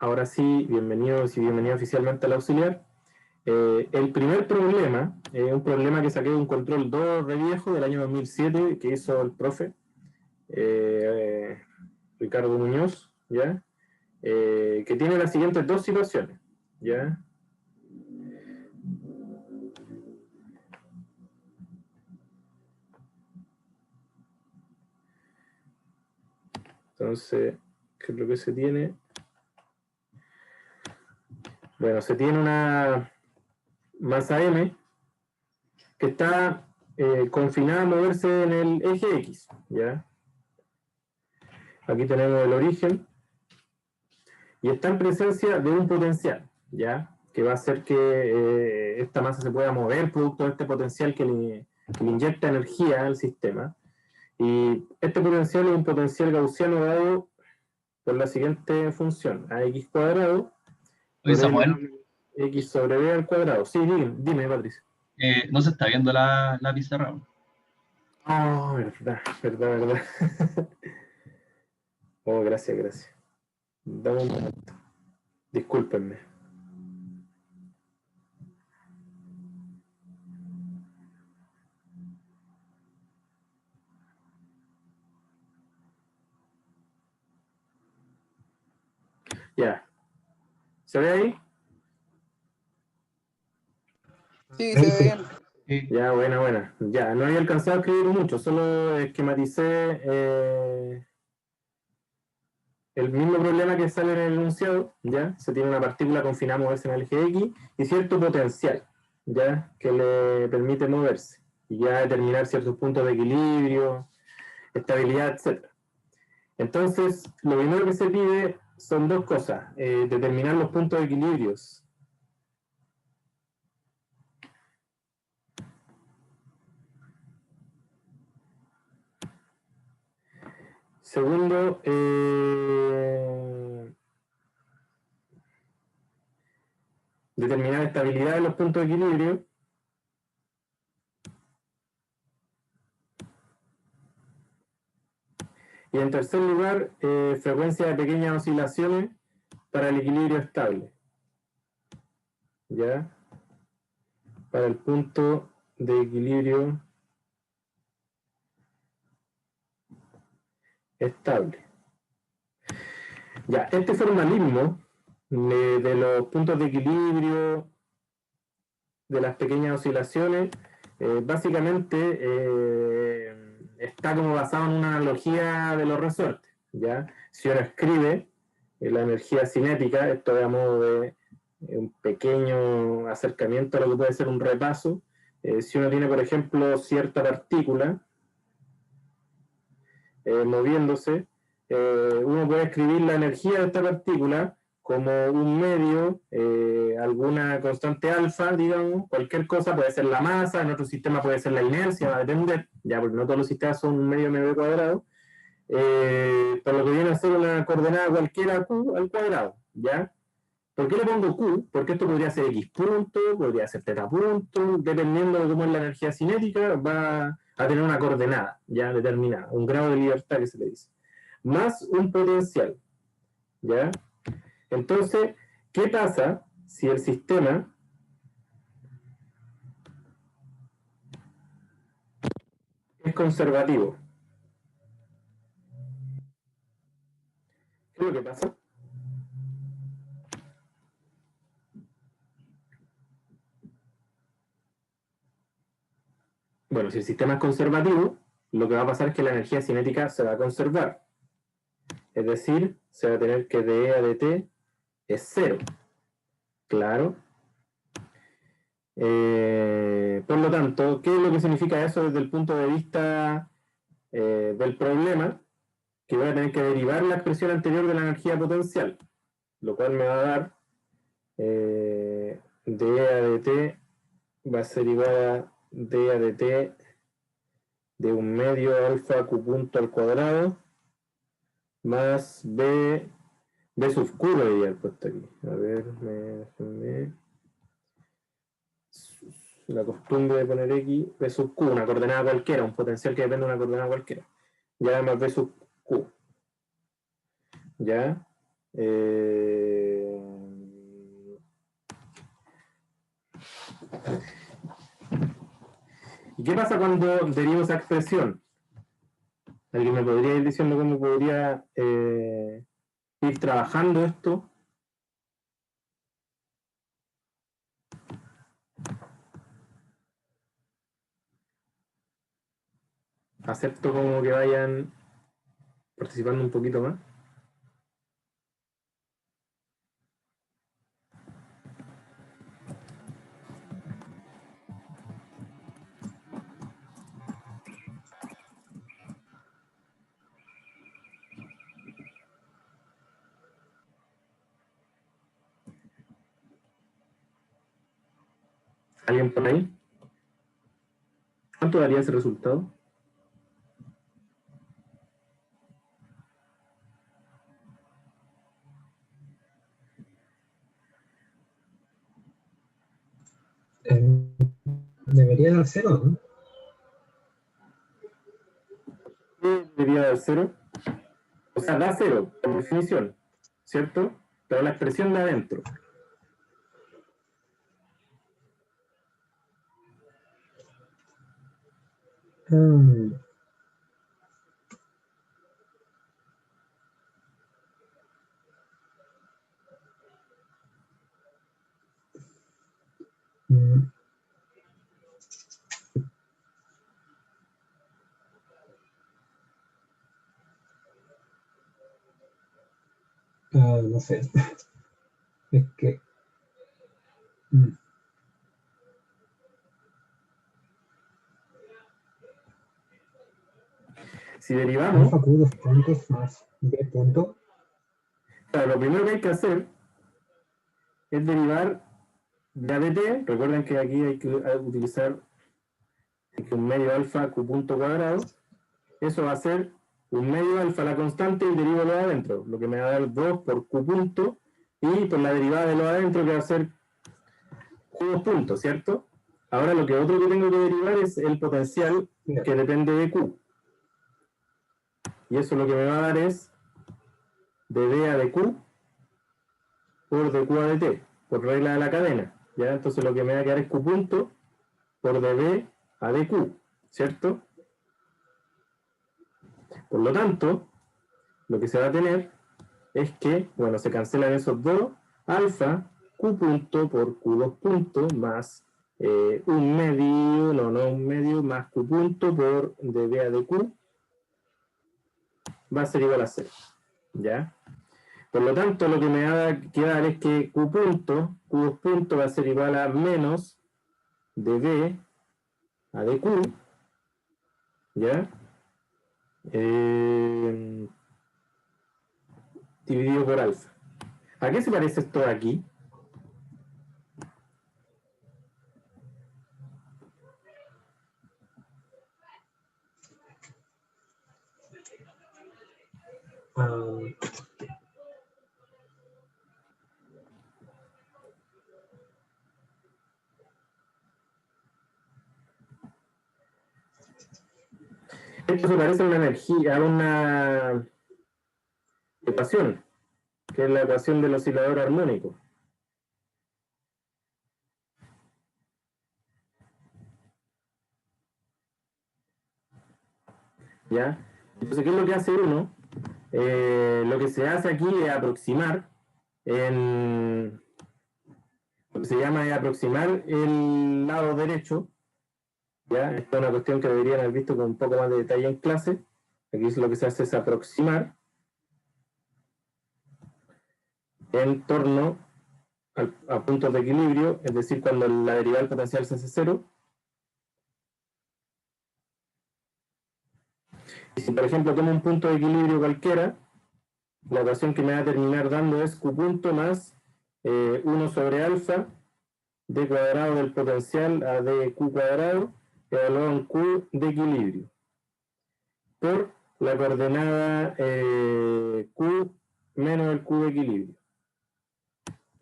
Ahora sí, bienvenidos y bienvenido oficialmente al auxiliar. El primer problema es un problema que saqué de un control 2 re viejo del año 2007 que hizo el profe Ricardo Muñoz, ¿ya? Que tiene las siguientes dos situaciones, ¿ya? Entonces, ¿qué es lo que se tiene? Bueno, se tiene una masa M que está confinada a moverse en el eje X, ¿ya? Aquí tenemos el origen y está en presencia de un potencial, ¿ya? Que va a hacer que esta masa se pueda mover producto de este potencial que le inyecta energía al sistema. Y este potencial es un potencial gaussiano dado por la siguiente función, ax cuadrado Oye, por Samuel, x sobre b al cuadrado. Sí, dime Patricio. no se está viendo la pizarra. Oh, verdad. Oh, gracias. Dame un momento. Discúlpenme. Ya. ¿Se ve ahí? Sí, se ve bien. Sí. Ya, buena. Ya, no había alcanzado a escribir mucho, solo esquematicé el mismo problema que sale en el enunciado, ¿ya? Se tiene una partícula confinada a moverse en el eje X y cierto potencial, ¿ya? Que le permite moverse y ya determinar ciertos puntos de equilibrio, estabilidad, etc. Entonces, lo primero que se pide son dos cosas, determinar los puntos de equilibrios. Segundo, determinar estabilidad de los puntos de equilibrio. Y en tercer lugar, frecuencia de pequeñas oscilaciones para el equilibrio estable. ¿Ya? Para el punto de equilibrio estable. Ya, este formalismo de los puntos de equilibrio, de las pequeñas oscilaciones, básicamente está como basado en una analogía de los resortes, ¿ya? Si uno escribe la energía cinética, esto de a modo de un pequeño acercamiento a lo que puede ser un repaso, si uno tiene, por ejemplo, cierta partícula moviéndose, uno puede escribir la energía de esta partícula como un medio, alguna constante alfa, digamos, cualquier cosa, puede ser la masa, en otro sistema puede ser la inercia, va a depender, ya porque no todos los sistemas son un medio mv cuadrado, por lo que viene a ser una coordenada cualquiera q al cuadrado, ¿ya? ¿Por qué le pongo q? Porque esto podría ser x punto, podría ser teta punto, dependiendo de cómo es la energía cinética, va a tener una coordenada ya determinada, un grado de libertad que se le dice, más un potencial, ¿ya? Entonces, ¿qué pasa si el sistema es conservativo? ¿Qué es lo que pasa? Bueno, si el sistema es conservativo, lo que va a pasar es que la energía cinética se va a conservar. Es decir, se va a tener que dE a dt es cero. Claro. Por lo tanto, ¿qué es lo que significa eso desde el punto de vista del problema? Que voy a tener que derivar la expresión anterior de la energía potencial, lo cual me va a dar dE a dt va a ser igual a dE a dt de un medio alfa q punto al cuadrado más b sub q lo debería haber puesto aquí. A ver, la costumbre de poner x, b sub q, una coordenada cualquiera, un potencial que depende de una coordenada cualquiera. Ya más b sub q. ¿Ya? ¿Y qué pasa cuando derivo esa expresión? ¿Alguien me podría ir diciendo cómo podría ir trabajando esto? Acepto como que vayan participando un poquito más. ¿Alguien por ahí? ¿Cuánto daría ese resultado? Debería dar 0, ¿no? Debería dar 0. O sea, da 0, por definición, ¿cierto? Pero la expresión de adentro. No sé. Es que... Si derivamos, alfa q 2 puntos más b punto. lo primero que hay que hacer es derivar de a de t. Recuerden que aquí hay que utilizar un medio alfa q punto cuadrado. Eso va a ser un medio alfa la constante y derivo lo de adentro, lo que me va a dar 2 por q punto, y por la derivada de lo de adentro que va a ser q2 puntos, ¿cierto? Ahora lo que otro que tengo que derivar es el potencial que depende de q. Y eso lo que me va a dar es de d a de q por dq a de t, por regla de la cadena. ¿Ya? Entonces lo que me va a quedar es q punto por db a dq, ¿cierto? Por lo tanto, lo que se va a tener es que, bueno, se cancelan esos dos, alfa q punto por q2 punto más un medio, no un medio, más q punto por db a dq va a ser igual a 0, ¿ya? Por lo tanto, lo que me va a quedar es que q punto, q2 punto va a ser igual a menos db a dq, ¿ya? Dividido por alfa. ¿A qué se parece esto de aquí? Esto se parece a una energía, a una ecuación, que es la ecuación del oscilador armónico. ¿Ya? Entonces, ¿qué es lo que hace uno? Lo que se hace aquí es aproximar lo que se llama es aproximar el lado derecho. ¿Ya? Esta es una cuestión que deberían haber visto con un poco más de detalle en clase. Aquí lo que se hace es aproximar en torno a puntos de equilibrio, es decir, cuando la derivada del potencial se hace 0. Y si, por ejemplo, tomo un punto de equilibrio cualquiera, la ecuación que me va a terminar dando es q punto más 1 sobre alfa d cuadrado del potencial a dq cuadrado evaluado en q de equilibrio por la coordenada q menos el q de equilibrio,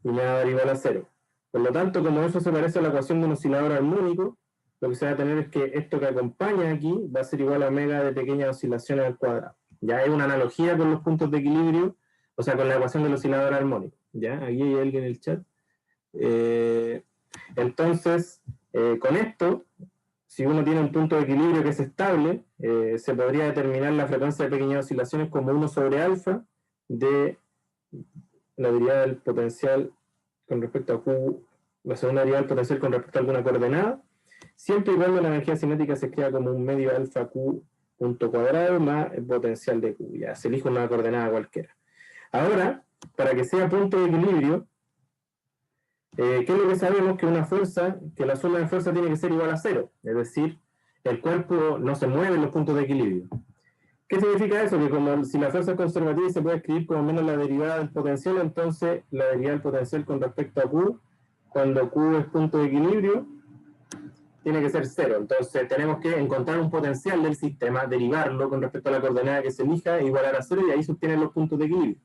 y me va a dar igual a 0. Por lo tanto, como eso se parece a la ecuación de un oscilador armónico, lo que se va a tener es que esto que acompaña aquí va a ser igual a omega de pequeñas oscilaciones al cuadrado. Ya hay una analogía con los puntos de equilibrio, o sea, con la ecuación del oscilador armónico. ¿Ya? Aquí hay alguien en el chat. Entonces, con esto, si uno tiene un punto de equilibrio que es estable, se podría determinar la frecuencia de pequeñas oscilaciones como 1 sobre alfa de la derivada del potencial con respecto a Q, la segunda derivada del potencial con respecto a alguna coordenada, siempre y cuando la energía cinética se escriba como un medio alfa Q punto cuadrado más el potencial de Q. Ya, se elige una coordenada cualquiera. Ahora, para que sea punto de equilibrio, ¿qué es lo que sabemos? Que una fuerza, que la suma de fuerza tiene que ser igual a 0. Es decir, el cuerpo no se mueve en los puntos de equilibrio. ¿Qué significa eso? Que como si la fuerza es conservativa y se puede escribir como menos la derivada del potencial, entonces la derivada del potencial con respecto a Q, cuando Q es punto de equilibrio, tiene que ser 0. Entonces tenemos que encontrar un potencial del sistema, derivarlo con respecto a la coordenada que se elija, igualar a 0, y ahí se obtienen los puntos de equilibrio.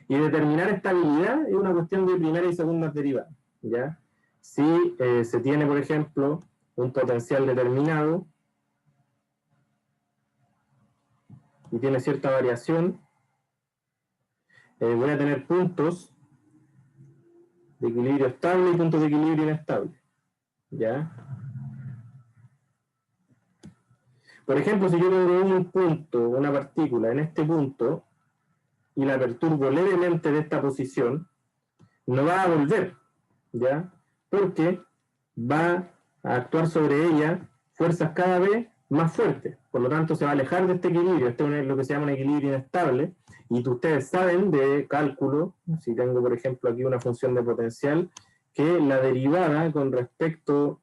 Y determinar estabilidad es una cuestión de primera y segunda derivadas, ¿ya? Si se tiene, por ejemplo, un potencial determinado y tiene cierta variación, voy a tener puntos de equilibrio estable y puntos de equilibrio inestable, ¿ya? Por ejemplo, si yo tengo un punto, una partícula en este punto, y la perturbo levemente de esta posición, no va a volver, ¿ya? Porque va a actuar sobre ella fuerzas cada vez más fuertes. Por lo tanto, se va a alejar de este equilibrio. Este es lo que se llama un equilibrio inestable. Y ustedes saben de cálculo, si tengo, por ejemplo, aquí una función de potencial, que la derivada con respecto,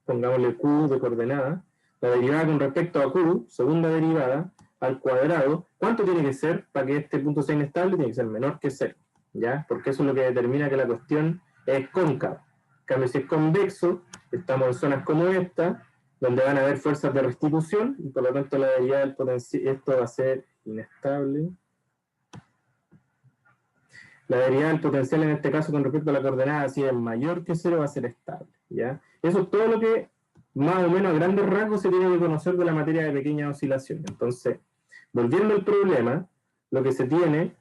pongámosle Q de coordenada, la derivada con respecto a Q, segunda derivada, al cuadrado, ¿cuánto tiene que ser para que este punto sea inestable? Tiene que ser menor que 0, ¿ya? Porque eso es lo que determina que la cuestión es cóncava. En cambio, si es convexo, estamos en zonas como esta, donde van a haber fuerzas de restitución, y por lo tanto la derivada del potencial, esto va a ser inestable. La derivada del potencial en este caso con respecto a la coordenada, si es mayor que 0, va a ser estable, ¿ya? Eso es todo lo que más o menos a grandes rasgos se tiene que conocer de la materia de pequeñas oscilaciones. Entonces, volviendo al problema, lo que se tiene,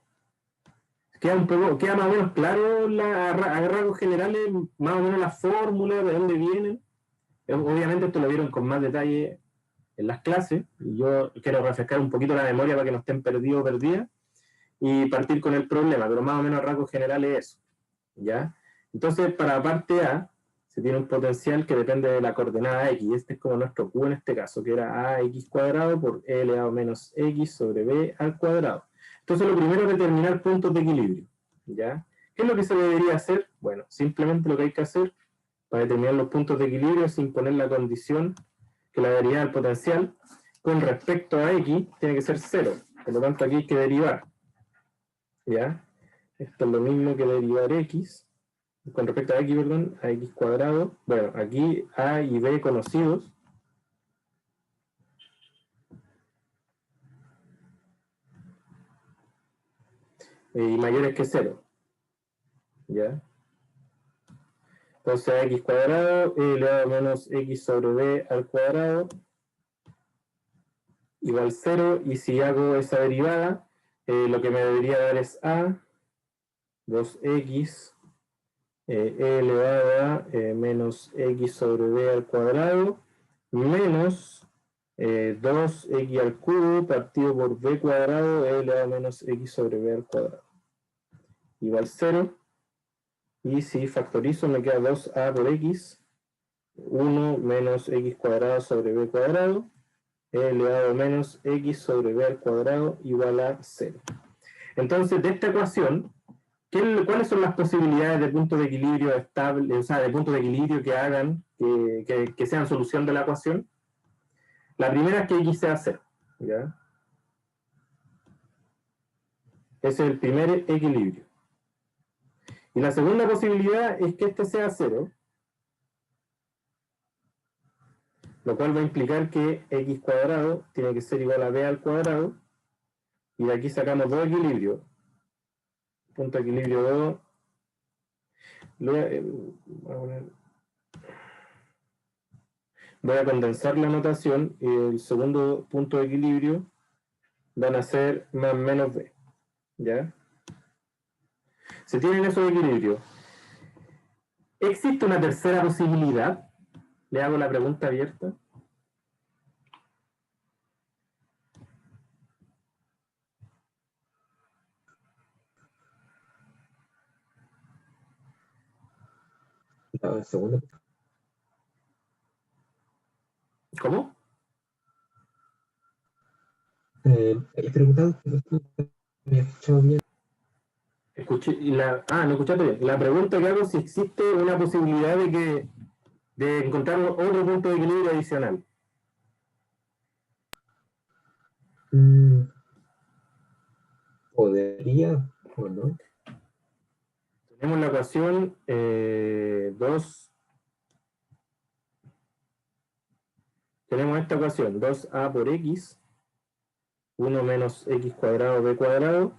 queda más o menos claro a rasgos generales, más o menos las fórmulas, de dónde vienen. Obviamente esto lo vieron con más detalle en las clases, y yo quiero refrescar un poquito la memoria para que no estén perdidos o perdidas, y partir con el problema, pero más o menos a rasgos generales eso, ¿ya? Entonces, para la parte A, se tiene un potencial que depende de la coordenada x. Este es como nuestro Q en este caso, que era ax cuadrado por e elevado menos x sobre b al cuadrado. Entonces lo primero es determinar puntos de equilibrio, ¿ya? ¿Qué es lo que se debería hacer? Bueno, simplemente lo que hay que hacer para determinar los puntos de equilibrio es imponer la condición que la derivada del potencial con respecto a x tiene que ser 0. Por lo tanto aquí hay que derivar, ¿ya? Esto es lo mismo que derivar x con respecto a x, perdón, a x cuadrado. Bueno, aquí a y b conocidos. Y mayores que 0. ¿Ya? Entonces a x cuadrado elevado a menos x sobre b al cuadrado igual 0. Y si hago esa derivada, lo que me debería dar es a 2x e elevado a menos x sobre b al cuadrado menos 2x al cubo partido por b cuadrado e elevado a menos x sobre b al cuadrado igual 0. Y si factorizo me queda 2a por x, 1 menos x cuadrado sobre b cuadrado e elevado a menos x sobre b al cuadrado igual a 0. Entonces, de esta ecuación, ¿cuáles son las posibilidades de punto de equilibrio estable, o sea, de punto de equilibrio que hagan que sean solución de la ecuación? La primera es que x sea 0, ¿ya? Ese es el primer equilibrio. Y la segunda posibilidad es que este sea 0, lo cual va a implicar que x cuadrado tiene que ser igual a b al cuadrado, y de aquí sacamos dos equilibrios. Punto de equilibrio 2. Voy a condensar la notación y el segundo punto de equilibrio van a ser más menos b, ¿ya? Se tienen esos equilibrios. ¿Existe una tercera posibilidad? Le hago la pregunta abierta. La segunda. ¿Cómo? He preguntado, pero no me he escuchado bien. No escuchaste bien. La pregunta que hago es si existe una posibilidad de encontrar otro punto de equilibrio adicional. Mm, ¿Podría o no? Tenemos la ecuación 2. Tenemos esta ecuación, 2a por x, 1 menos x cuadrado b cuadrado,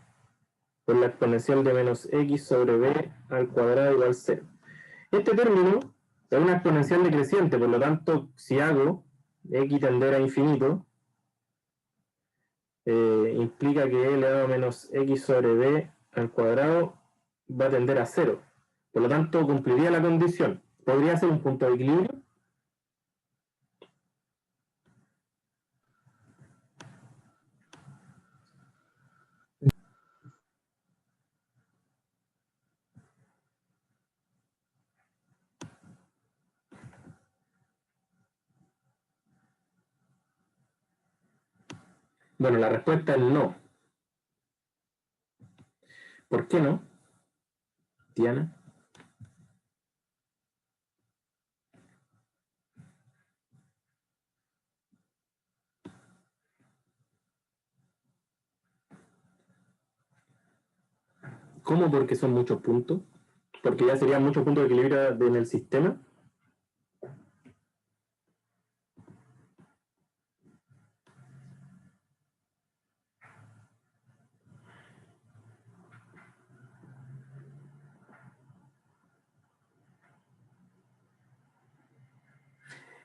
por la exponencial de menos x sobre b al cuadrado igual 0. Este término es una exponencial decreciente, por lo tanto, si hago x tender a infinito, implica que e elevado a menos x sobre b al cuadrado va a tender a 0. Por lo tanto, cumpliría la condición. ¿Podría ser un punto de equilibrio? Bueno, la respuesta es no. ¿Por qué no, Diana? ¿Cómo? Porque son muchos puntos. Porque ya serían muchos puntos de equilibrio en el sistema.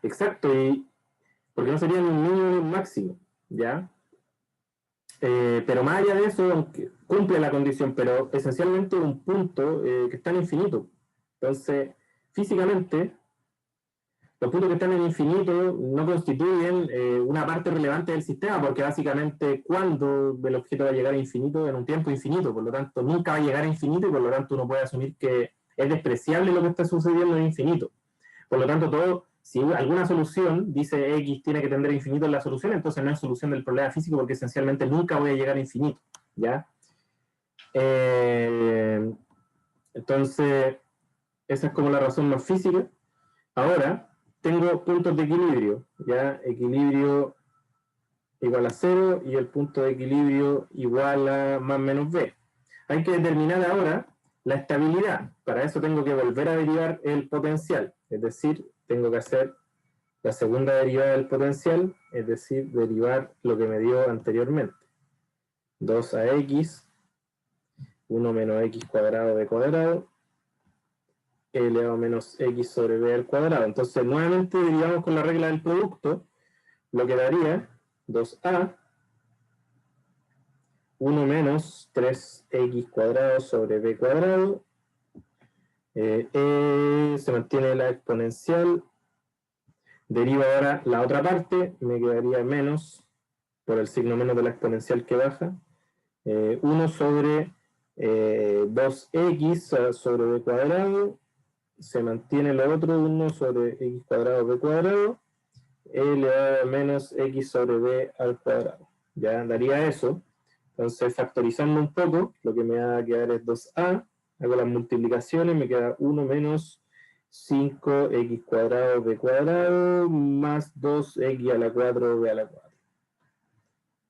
Exacto, y porque no serían un mínimo ni un máximo, ¿ya? Pero más allá de eso, aunque cumple la condición, pero esencialmente un punto que está en infinito. Entonces, físicamente, los puntos que están en infinito no constituyen una parte relevante del sistema, porque básicamente cuando el objeto va a llegar a infinito en un tiempo infinito, por lo tanto nunca va a llegar a infinito y por lo tanto uno puede asumir que es despreciable lo que está sucediendo en infinito. Por lo tanto, si alguna solución dice x tiene que tender a infinito en la solución, entonces no es solución del problema físico porque esencialmente nunca voy a llegar a infinito, ¿ya? Entonces, esa es como la razón más física. Ahora, tengo puntos de equilibrio, ¿ya? Equilibrio igual a 0 y el punto de equilibrio igual a más menos b. Hay que determinar ahora la estabilidad. Para eso tengo que volver a derivar el potencial, es decir, tengo que hacer la segunda derivada del potencial, es decir, derivar lo que me dio anteriormente. 2ax, 1 menos x cuadrado b cuadrado, elevado a menos x sobre b al cuadrado. Entonces, nuevamente derivamos con la regla del producto, lo que daría 2a, 1 menos 3x cuadrado sobre b cuadrado, se mantiene la exponencial, deriva ahora la otra parte, me quedaría menos, por el signo menos de la exponencial que baja, 1 sobre 2x sobre b cuadrado, se mantiene lo otro, 1 sobre x cuadrado b cuadrado, elevado a menos x sobre b al cuadrado. Ya daría eso. Entonces, factorizando un poco, lo que me va a quedar es 2a, hago las multiplicaciones, me queda 1 menos 5x cuadrado b cuadrado más 2x a la 4 b a la 4,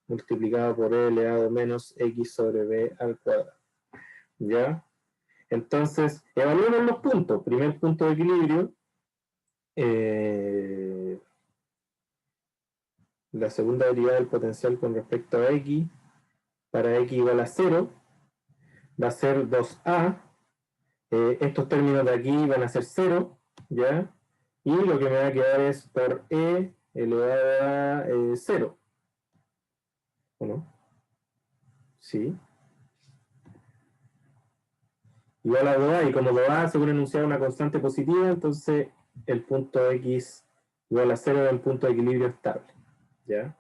multiplicado por e elevado a menos x sobre b al cuadrado. ¿Ya? Entonces, evaluemos los puntos. Primer punto de equilibrio, la segunda derivada del potencial con respecto a x, para x igual a 0, va a ser 2a. Estos términos de aquí van a ser 0, ¿ya? Y lo que me va a quedar es por e elevado a 0. ¿O no? Sí. igual a 2a, y como 2a según enunciado una constante positiva, entonces el punto x igual a 0 es el punto de equilibrio estable. ¿Ya?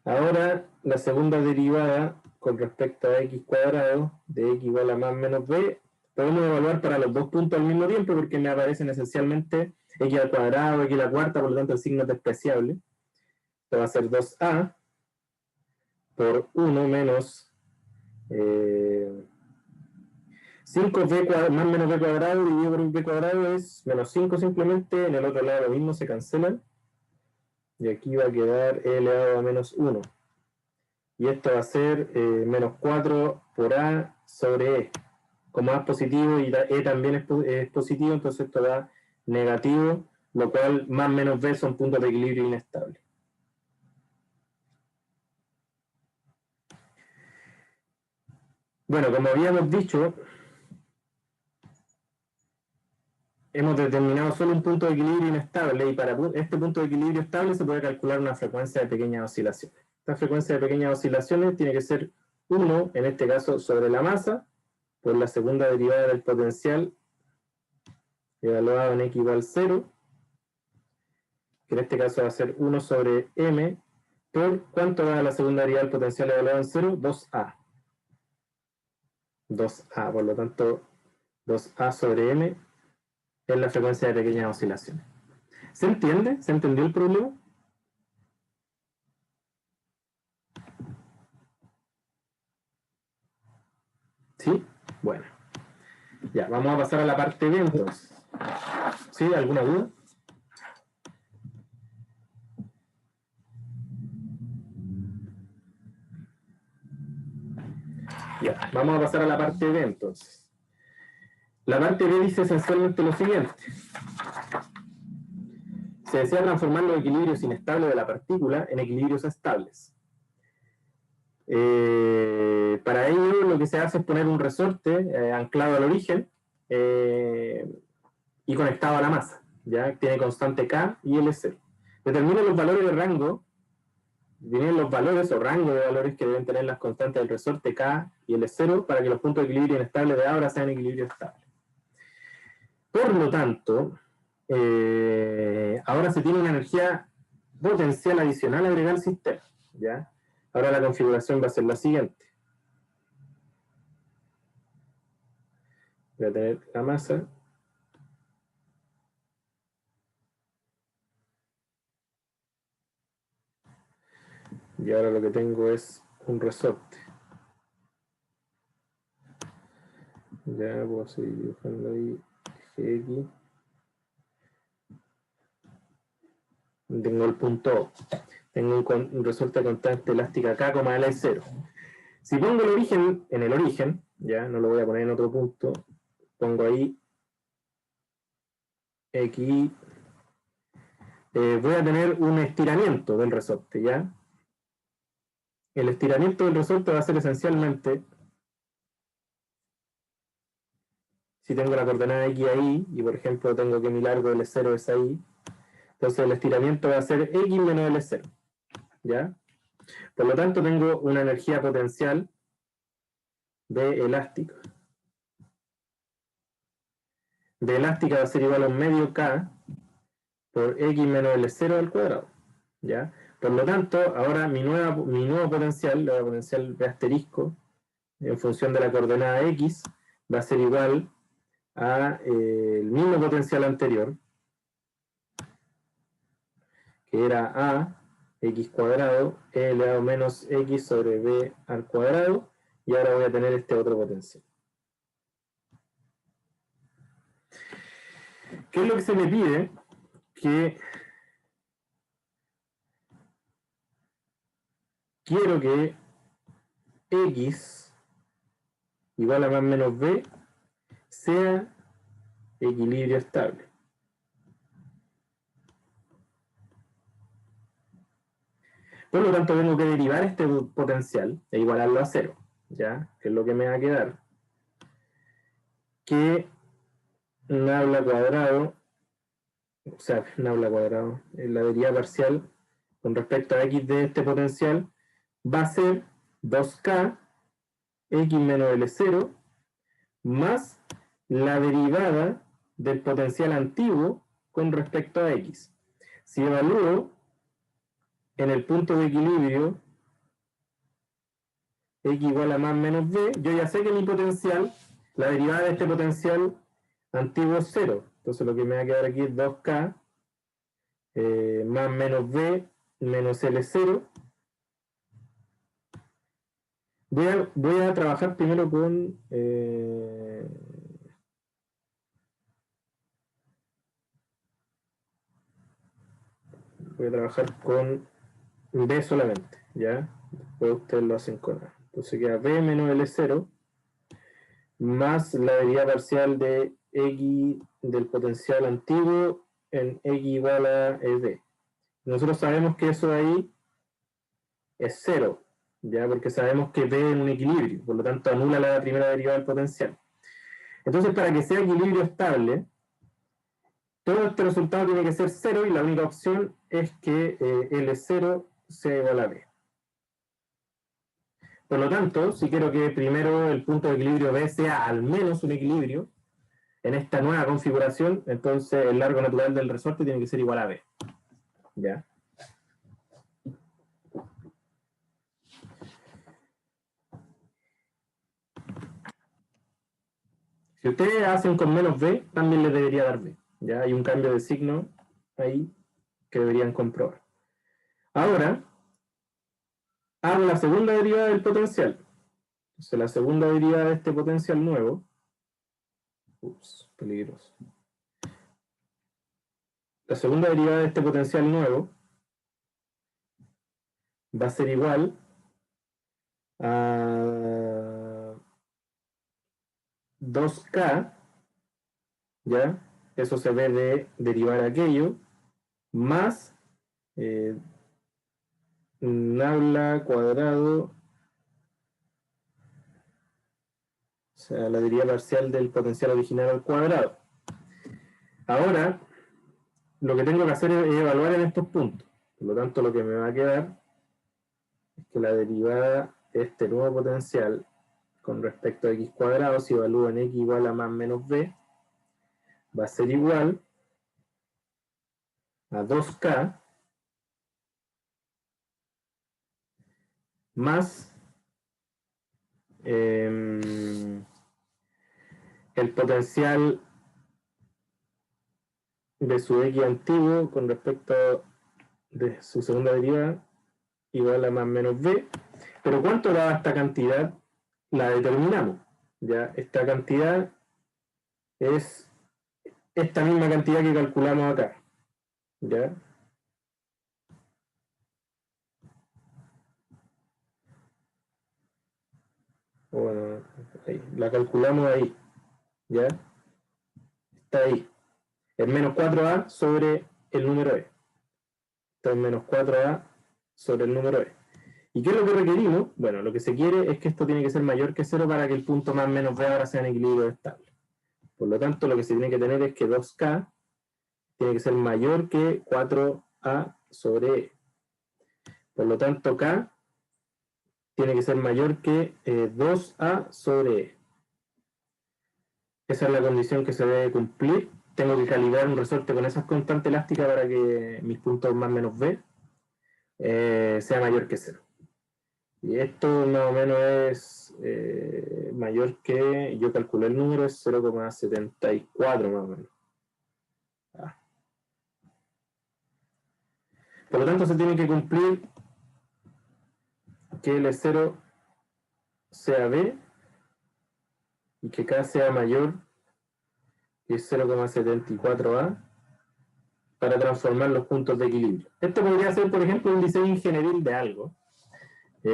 Ahora, la segunda derivada con respecto a x cuadrado, de x igual a más menos b, podemos evaluar para los dos puntos al mismo tiempo porque me aparecen esencialmente x al cuadrado, x a la cuarta, por lo tanto el signo es despreciable. Esto va a ser 2a por 1 menos 5b cuadrado, más menos b cuadrado dividido por b cuadrado es menos 5 simplemente, en el otro lado lo mismo, se cancelan. Y aquí va a quedar e elevado a menos 1. Y esto va a ser menos 4 por a sobre e. Como a es positivo y e también es positivo, entonces esto da negativo, lo cual más menos b son puntos de equilibrio inestables. Bueno, como habíamos dicho, hemos determinado solo un punto de equilibrio inestable y para este punto de equilibrio estable se puede calcular una frecuencia de pequeñas oscilaciones. Esta frecuencia de pequeñas oscilaciones tiene que ser 1, en este caso, sobre la masa, por la segunda derivada del potencial evaluado en x igual 0, que en este caso va a ser 1 sobre m, por ¿cuánto da la segunda derivada del potencial evaluado en 0? 2a. 2a, por lo tanto, 2a sobre m es la frecuencia de pequeñas oscilaciones. ¿Se entiende? ¿Se entendió el problema? ¿Sí? Bueno. Ya, vamos a pasar a la parte B entonces. ¿Sí? ¿Alguna duda? Ya, vamos a pasar a la parte B entonces. La parte B dice esencialmente lo siguiente. Se desea transformar los equilibrios inestables de la partícula en equilibrios estables. Para ello lo que se hace es poner un resorte anclado al origen y conectado a la masa. ¿Ya? Tiene constante K y L0. Determina los valores de rango, definen los valores o rango de valores que deben tener las constantes del resorte K y L0 para que los puntos de equilibrio inestables de ahora sean equilibrios estables. Por lo tanto, ahora se tiene una energía potencial adicional a agregar al sistema. ¿Ya? Ahora la configuración va a ser la siguiente. Voy a tener la masa. Y ahora lo que tengo es un resorte. Ya puedo seguir dibujando ahí X. Tengo el punto O. Tengo un resorte constante elástica K, L0. Si pongo el origen en el origen, ya no lo voy a poner en otro punto, pongo ahí X, voy a tener un estiramiento del resorte, ¿ya? El estiramiento del resorte va a ser esencialmente, si tengo la coordenada X ahí, y por ejemplo tengo que mi largo L0 es ahí, entonces el estiramiento va a ser X menos L0, ¿ya? Por lo tanto tengo una energía potencial de elástica. De elástica va a ser igual a un medio K por X menos L0 al cuadrado, ¿ya? Por lo tanto, ahora mi nuevo potencial, la potencial de asterisco, en función de la coordenada X, va a ser igual a el mismo potencial anterior, que era A, X cuadrado, E elevado menos X sobre B al cuadrado, y ahora voy a tener este otro potencial. ¿Qué es lo que se me pide? Que quiero que X igual a más menos B sea equilibrio estable. Por lo tanto, tengo que derivar este potencial e igualarlo a 0, ¿ya? Que es lo que me va a quedar. Que nabla cuadrado, o sea, nabla cuadrado, la derivada parcial con respecto a x de este potencial, va a ser 2k x menos L0 más la derivada del potencial antiguo con respecto a X. Si evalúo en el punto de equilibrio X igual a más menos B, yo ya sé que mi potencial, la derivada de este potencial antiguo es 0. Entonces lo que me va a quedar aquí es 2K más menos B menos L0. Voy a trabajar primero con... voy a trabajar con B solamente, ¿ya? Después ustedes lo hacen con A. Entonces queda B menos L0 más la derivada parcial de X del potencial antiguo en X igual a B. Nosotros sabemos que eso de ahí es 0, ¿ya? Porque sabemos que B es un equilibrio, por lo tanto anula la primera derivada del potencial. Entonces, para que sea equilibrio estable, todo este resultado tiene que ser 0 y la única opción es que L0 sea igual a B. Por lo tanto, si quiero que primero el punto de equilibrio B sea al menos un equilibrio, en esta nueva configuración, entonces el largo natural del resorte tiene que ser igual a B. ¿Ya? Si ustedes hacen con menos B, también les debería dar B. ¿Ya? Hay un cambio de signo ahí que deberían comprobar. Ahora, hago la segunda derivada del potencial. Entonces, la segunda derivada de este potencial nuevo, peligroso. La segunda derivada de este potencial nuevo va a ser igual a 2K, ¿ya? Eso se ve de derivar aquello, más nabla cuadrado, o sea, la derivada parcial del potencial original al cuadrado. Ahora, lo que tengo que hacer es evaluar en estos puntos. Por lo tanto, lo que me va a quedar es que la derivada de este nuevo potencial con respecto a x cuadrado, si evalúo en x igual a más menos b, va a ser igual a 2k más el potencial de su x antiguo con respecto de su segunda derivada igual a más menos b. Pero ¿cuánto da esta cantidad? La determinamos. Ya, esta cantidad es esta misma cantidad que calculamos acá. ¿Ya? Bueno, ahí, la calculamos ahí. ¿Ya? Está ahí. Es menos 4a sobre el número e. Esto es menos 4a sobre el número e. ¿Y qué es lo que requerimos? Bueno, lo que se quiere es que esto tiene que ser mayor que 0 para que el punto más menos b ahora sea en equilibrio estable. Por lo tanto, lo que se tiene que tener es que 2k tiene que ser mayor que 4a sobre e. Por lo tanto, k tiene que ser mayor que 2a sobre e. Esa es la condición que se debe cumplir. Tengo que calibrar un resorte con esas constantes elásticas para que mis puntos más menos b sea mayor que 0. Y esto más o menos es mayor que, yo calculé el número, es 0,74 más o menos. Por lo tanto, se tiene que cumplir que L0 sea B y que K sea mayor que 0,74A para transformar los puntos de equilibrio. Esto podría ser, por ejemplo, un diseño ingenieril de algo.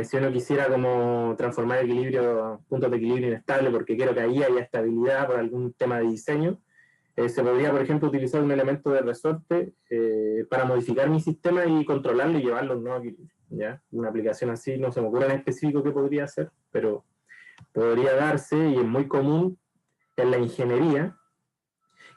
Si uno quisiera como transformar puntos de equilibrio inestable porque quiero que ahí haya estabilidad por algún tema de diseño, se podría, por ejemplo, utilizar un elemento de resorte para modificar mi sistema y controlarlo y llevarlo a un nuevo equilibrio. ¿Ya? Una aplicación así no se me ocurre en específico qué podría hacer, pero podría darse y es muy común en la ingeniería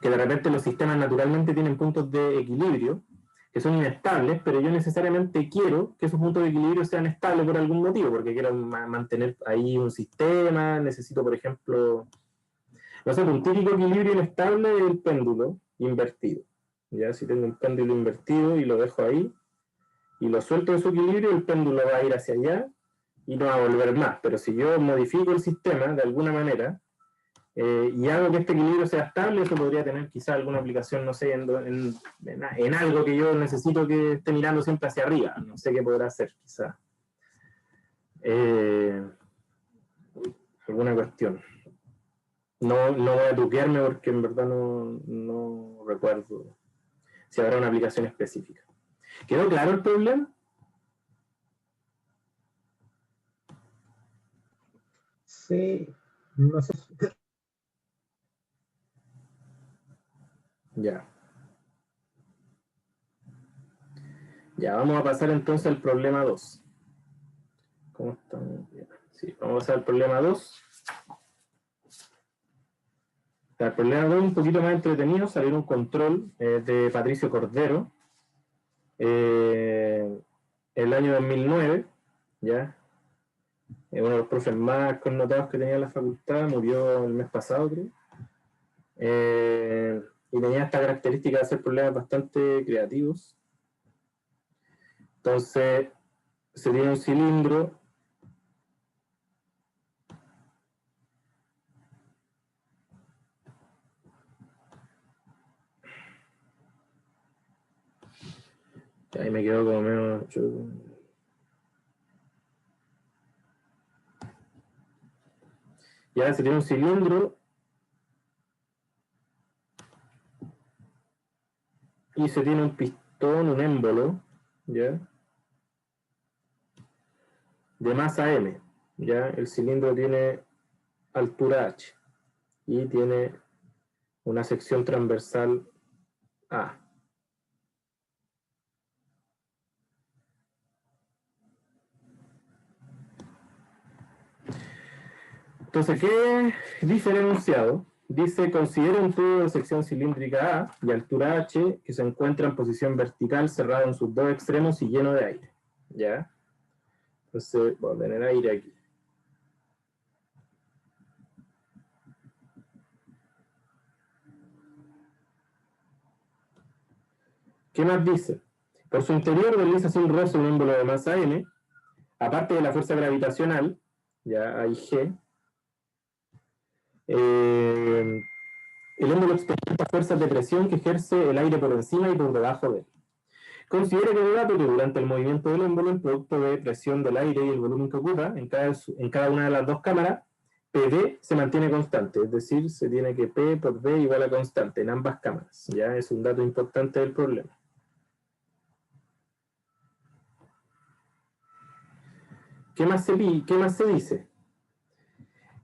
que de repente los sistemas naturalmente tienen puntos de equilibrio que son inestables, pero yo necesariamente quiero que esos puntos de equilibrio sean estables por algún motivo, porque quiero mantener ahí un sistema, necesito, por ejemplo, Entonces, un típico equilibrio inestable es el péndulo invertido. Ya, si tengo un péndulo invertido y lo dejo ahí, y lo suelto de su equilibrio, el péndulo va a ir hacia allá y no va a volver más. Pero si yo modifico el sistema de alguna manera y hago que este equilibrio sea estable, eso podría tener quizá alguna aplicación, no sé, en algo que yo necesito que esté mirando siempre hacia arriba. No sé qué podrá hacer, quizá. Alguna cuestión. No voy a truquearme porque en verdad no recuerdo si habrá una aplicación específica. ¿Quedó claro el problema? Sí, no sé. Ya. Ya, vamos a pasar entonces al problema 2. ¿Cómo estamos? Sí, vamos a pasar al problema 2. El problema 2 es un poquito más entretenido, salió un control de Patricio Cordero el año 2009, ¿ya? Uno de los profes más connotados que tenía la facultad, murió el mes pasado, creo. Y tenía esta característica de hacer problemas bastante creativos. Entonces, se tiene un cilindro ahí me quedo como medio... Ya se tiene un cilindro y se tiene un pistón, un émbolo, ¿ya? De masa M, ¿ya? El cilindro tiene altura H y tiene una sección transversal A. Entonces, ¿qué dice el enunciado? Dice, considera un tubo de sección cilíndrica A y altura H que se encuentra en posición vertical, cerrado en sus dos extremos y lleno de aire, ¿ya? Entonces, voy a tener aire aquí. ¿Qué más dice? Por su interior desliza un roce un émbolo de masa M, aparte de la fuerza gravitacional, ya hay G, el émbolo experimenta fuerzas de presión que ejerce el aire por encima y por debajo de él. Considera que que durante el movimiento del émbolo, el producto de presión del aire y el volumen que ocupa en cada una de las dos cámaras, PD se mantiene constante, es decir, se tiene que P por D igual a constante en ambas cámaras. Ya es un dato importante del problema. ¿Qué más se dice?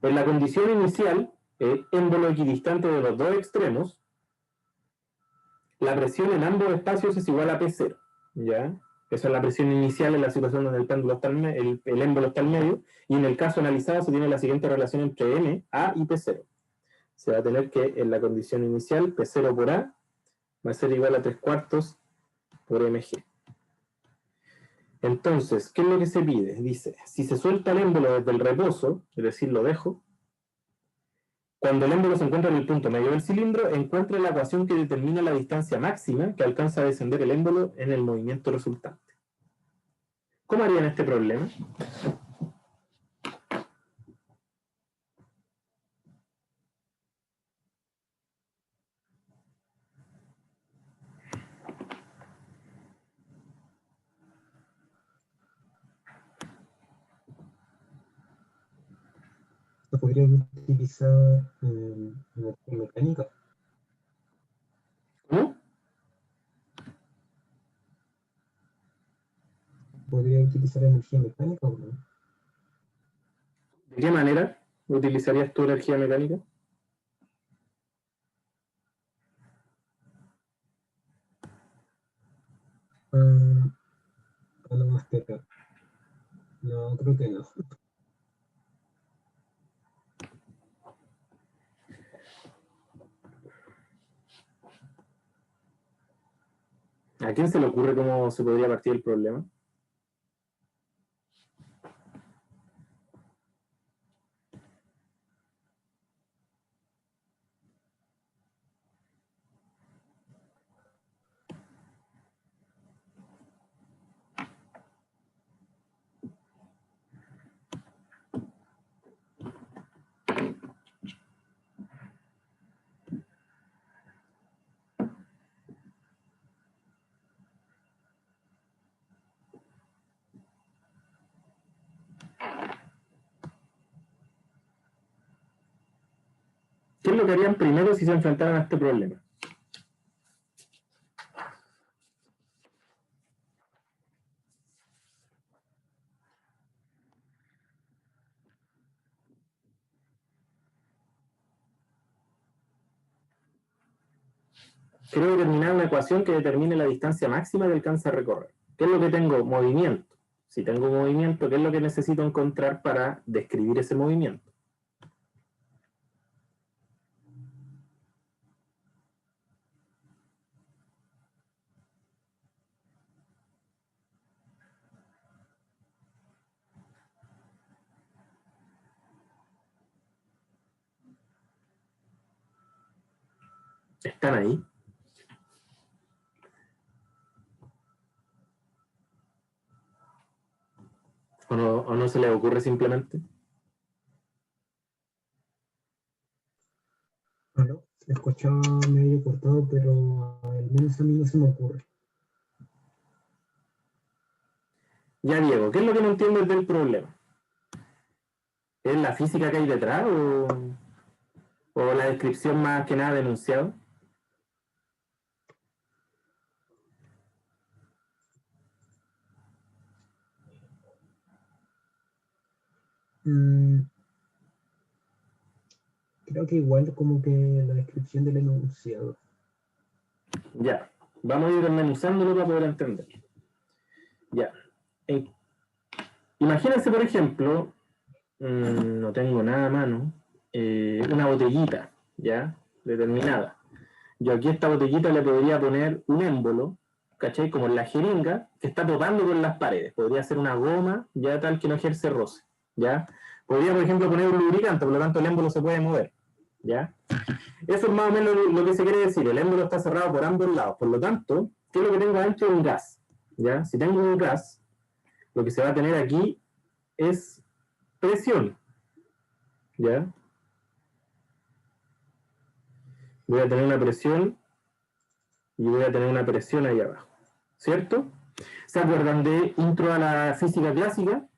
En la condición inicial, émbolo equidistante de los dos extremos, la presión en ambos espacios es igual a P0, ¿ya? Esa es la presión inicial en la situación donde el péndulo está el émbolo está al medio, y en el caso analizado se tiene la siguiente relación entre M, A y P0. Se va a tener que en la condición inicial, P0 por A va a ser igual a 3/4 por mg. Entonces, ¿qué es lo que se pide? Dice, si se suelta el émbolo desde el reposo, es decir, lo dejo, cuando el émbolo se encuentra en el punto medio del cilindro, encuentre la ecuación que determina la distancia máxima que alcanza a descender el émbolo en el movimiento resultante. ¿Cómo harían este problema? Se podría utilizar energía mecánica. ¿Cómo? Podría utilizar energía mecánica o no. ¿De qué manera utilizarías tu energía mecánica? A lo más cerca. No, creo que no. ¿A quién se le ocurre cómo se podría partir el problema? ¿Qué es lo que harían primero si se enfrentaran a este problema? Quiero determinar una ecuación que determine la distancia máxima que alcanza a recorrer. ¿Qué es lo que tengo? Movimiento. Si tengo movimiento, ¿qué es lo que necesito encontrar para describir ese movimiento? ¿Están ahí? ¿O no se les ocurre simplemente? Bueno, se escuchaba medio cortado, pero al menos a mí no se me ocurre. Ya, Diego, ¿qué es lo que no entiendes del problema? ¿Es la física que hay detrás o la descripción más que nada de enunciado? Creo que igual como que la descripción del enunciado. Ya, vamos a ir desmenuzándolo para poder entender. Ya. Imagínense, por ejemplo, no tengo nada a mano, una botellita, ¿ya? Determinada. Yo aquí a esta botellita le podría poner un émbolo, ¿cachai? Como en la jeringa, que está topando con las paredes. Podría ser una goma, ya tal que no ejerce roce, ¿ya? Podría, por ejemplo, poner un lubricante, por lo tanto el émbolo se puede mover, ¿ya? Eso es más o menos lo que se quiere decir. El émbolo está cerrado por ambos lados. Por lo tanto, ¿qué es lo que tengo adentro? Un gas, ¿ya? Si tengo un gas, lo que se va a tener aquí es presión, ¿ya? Voy a tener una presión y voy a tener una presión ahí abajo, ¿cierto? ¿Se acuerdan de Intro a la Física Clásica?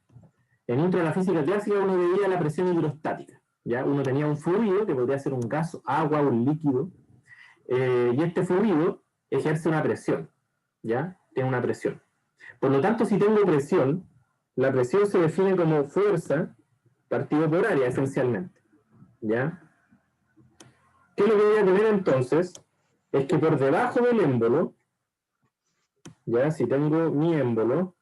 En Intro a la Física Clásica uno veía la presión hidrostática, ¿ya? Uno tenía un fluido que podría ser un gas, agua, un líquido, y este fluido ejerce una presión, ¿ya? Tiene una presión. Por lo tanto, si tengo presión, la presión se define como fuerza partido por área, esencialmente, ¿ya? ¿Qué es lo que voy a tener entonces? Es que por debajo del émbolo, ya, si tengo mi émbolo,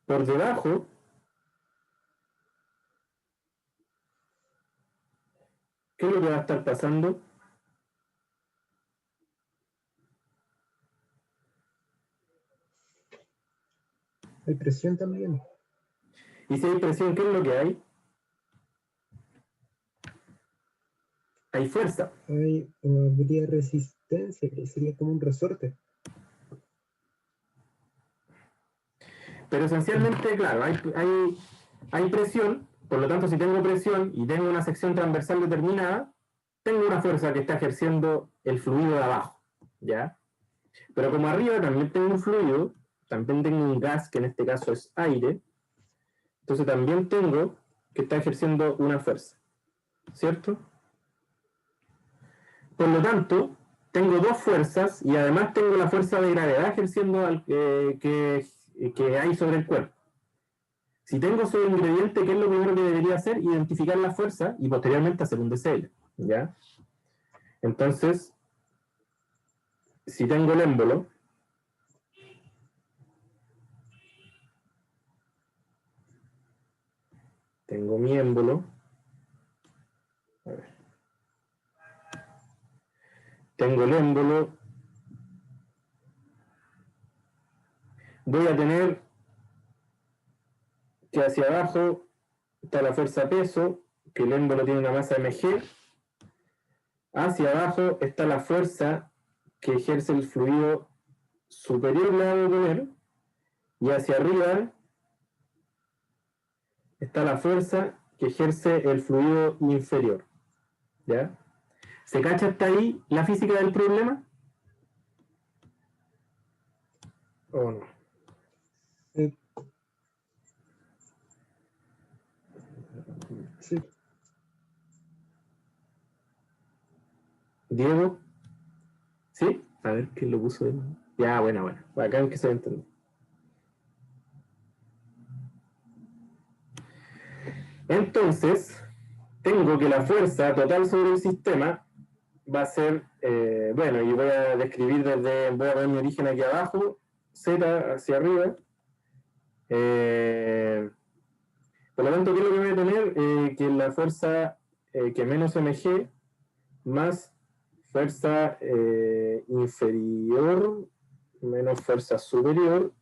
por debajo, ¿qué es lo que va a estar pasando? Hay presión también. Y si hay presión, ¿qué es lo que hay? Hay fuerza. Habría resistencia, que sería como un resorte. Pero esencialmente, claro, hay presión, por lo tanto, si tengo presión y tengo una sección transversal determinada, tengo una fuerza que está ejerciendo el fluido de abajo, ¿ya? Pero como arriba también tengo un fluido, también tengo un gas, que en este caso es aire, entonces también tengo que está ejerciendo una fuerza, ¿cierto? Por lo tanto, tengo dos fuerzas y además tengo la fuerza de gravedad ejerciendo que hay sobre el cuerpo. Si tengo ese ingrediente, ¿qué es lo primero que debería hacer? Identificar la fuerza y posteriormente hacer un DCL, ¿ya? Entonces, si tengo el émbolo, tengo mi émbolo, a ver, tengo el émbolo, voy a tener que hacia abajo está la fuerza peso, que el émbolo tiene una masa mg, hacia abajo está la fuerza que ejerce el fluido superior, le voy a poner, y hacia arriba está la fuerza que ejerce el fluido inferior, ¿ya? ¿Se cacha hasta ahí la física del problema? ¿O no? Sí. Sí. Diego, ¿sí? A ver quién lo puso ahí. Ya, bueno. Bacán que se entiende. Entonces, tengo que la fuerza total sobre el sistema va a ser, bueno, y voy a describir voy a ver mi origen aquí abajo, Z hacia arriba. Por lo tanto, ¿qué es lo que voy a tener? Que la fuerza que menos mg más fuerza inferior menos fuerza superior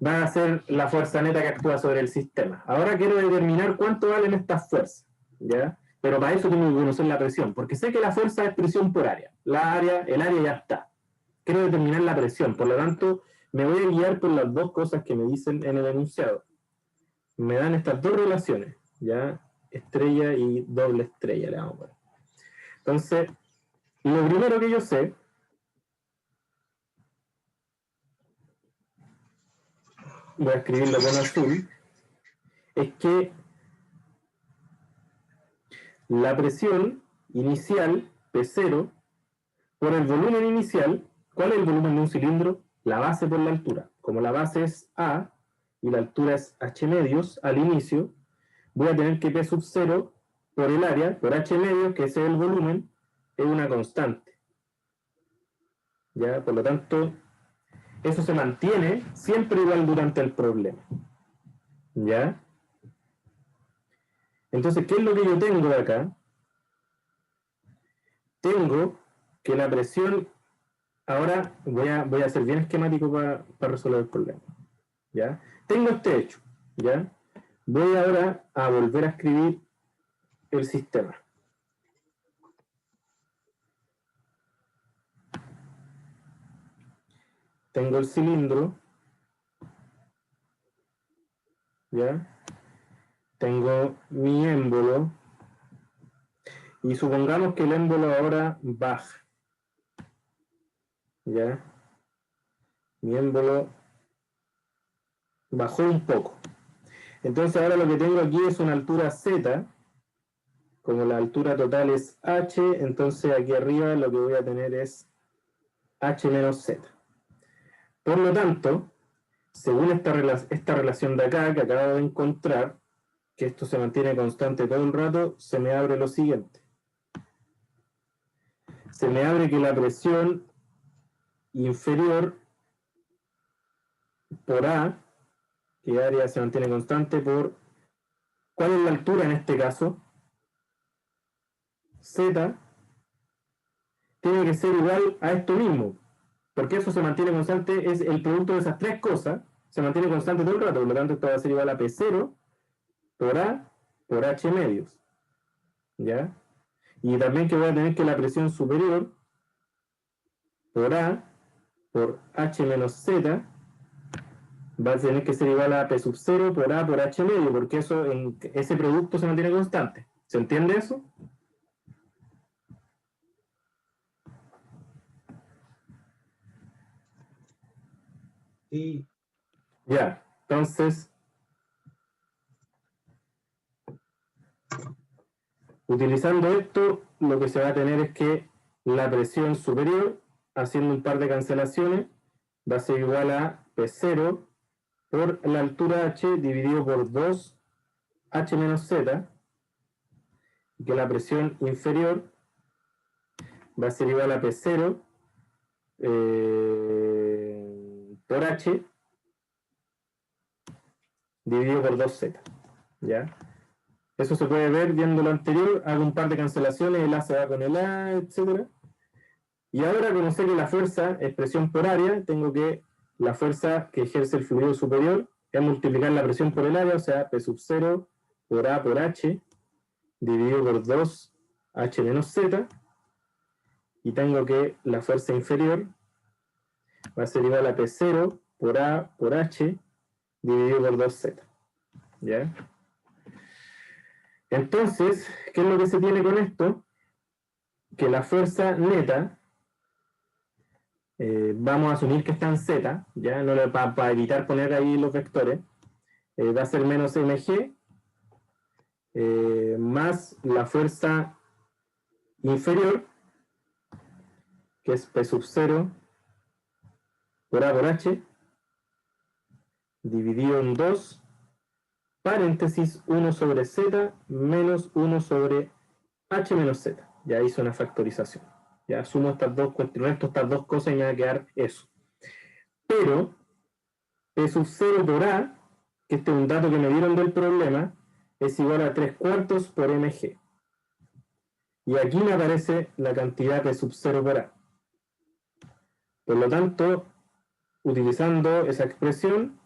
va a ser la fuerza neta que actúa sobre el sistema. Ahora quiero determinar cuánto valen estas fuerzas, ¿ya? Pero para eso tengo que conocer la presión, porque sé que la fuerza es presión por área. El área ya está. Quiero determinar la presión, por lo tanto, me voy a guiar por las dos cosas que me dicen en el enunciado. Me dan estas dos relaciones, ¿ya? Estrella y doble estrella, le vamos a poner. Entonces, lo primero que yo sé voy a escribirlo con azul, es que la presión inicial, P0, por el volumen inicial, ¿cuál es el volumen de un cilindro? La base por la altura. Como la base es A y la altura es H medios al inicio, voy a tener que P sub 0 por el área, por H medios, que ese es el volumen, es una constante. ¿Ya? Por lo tanto, eso se mantiene siempre igual durante el problema. ¿Ya? Entonces, ¿qué es lo que yo tengo de acá? Tengo que la presión, ahora voy a ser bien esquemático para resolver el problema. ¿Ya? Tengo este hecho. ¿Ya? Voy ahora a volver a escribir el sistema. Tengo el cilindro. ¿Ya? Tengo mi émbolo. Y supongamos que el émbolo ahora baja. ¿Ya? Mi émbolo bajó un poco. Entonces ahora lo que tengo aquí es una altura Z. Como la altura total es H, entonces aquí arriba lo que voy a tener es H menos Z. Por lo tanto, según esta relación de acá que acabo de encontrar, que esto se mantiene constante todo el rato, se me abre lo siguiente. Se me abre que la presión inferior por A, que área se mantiene constante por... ¿Cuál es la altura en este caso? Z tiene que ser igual a esto mismo, porque eso se mantiene constante, es el producto de esas tres cosas, se mantiene constante todo el rato, por lo tanto esto va a ser igual a P0 por A por H medios. ¿Ya? Y también que voy a tener que la presión superior por A por H menos Z va a tener que ser igual a P sub 0 por A por H medio, porque eso ese producto se mantiene constante. ¿Se entiende eso? Sí. Ya, entonces, utilizando esto, lo que se va a tener es que la presión superior, haciendo un par de cancelaciones, va a ser igual a P0 por la altura H dividido por 2 H menos Z, y que la presión inferior va a ser igual a P0 por H dividido por 2Z. ¿Ya? Eso se puede ver viendo lo anterior, hago un par de cancelaciones, el A se va con el A, etc. Y ahora, como sé que la fuerza es presión por área, tengo que la fuerza que ejerce el fluido superior es multiplicar la presión por el área, o sea, P sub 0 por A por H, dividido por 2 H menos Z, y tengo que la fuerza inferior va a ser igual a P0 por A por H, dividido por 2Z. ¿Ya? Entonces, ¿qué es lo que se tiene con esto? Que la fuerza neta, vamos a asumir que está en Z, ¿ya? No para evitar poner ahí los vectores, va a ser menos mg, más la fuerza inferior, que es P sub 0 por A por H, dividido en 2, paréntesis 1 sobre Z menos 1 sobre H menos Z. Ya hice una factorización. Ya sumo estas dos cuestiones, estas dos cosas y me va a quedar eso. Pero P sub 0 por A, que este es un dato que me dieron del problema, es igual a 3/4 por mg. Y aquí me aparece la cantidad P sub 0 por A. Por lo tanto, utilizando esa expresión,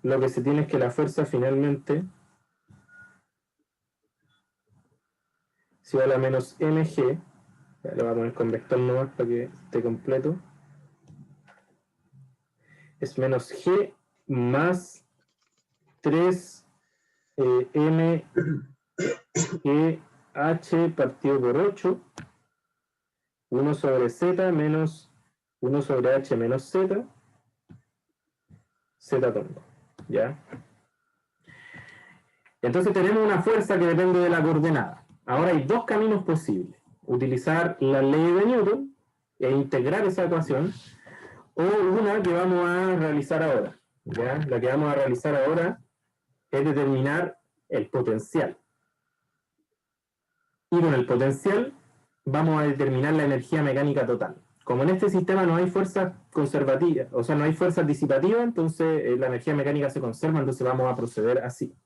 lo que se tiene es que la fuerza finalmente es igual a menos mg. Ya, le voy a poner con vector nomás para que esté completo. Es menos g más 3 m g h partido por 8, 1 sobre z menos 1 sobre h menos z, z tonto. ¿Ya? Entonces tenemos una fuerza que depende de la coordenada. Ahora hay dos caminos posibles. Utilizar la ley de Newton e integrar esa ecuación, o una que vamos a realizar ahora. ¿Ya? La que vamos a realizar ahora es determinar el potencial. Y con el potencial vamos a determinar la energía mecánica total. Como en este sistema no hay fuerzas conservativas, o sea, no hay fuerzas disipativas, entonces la energía mecánica se conserva, entonces vamos a proceder así.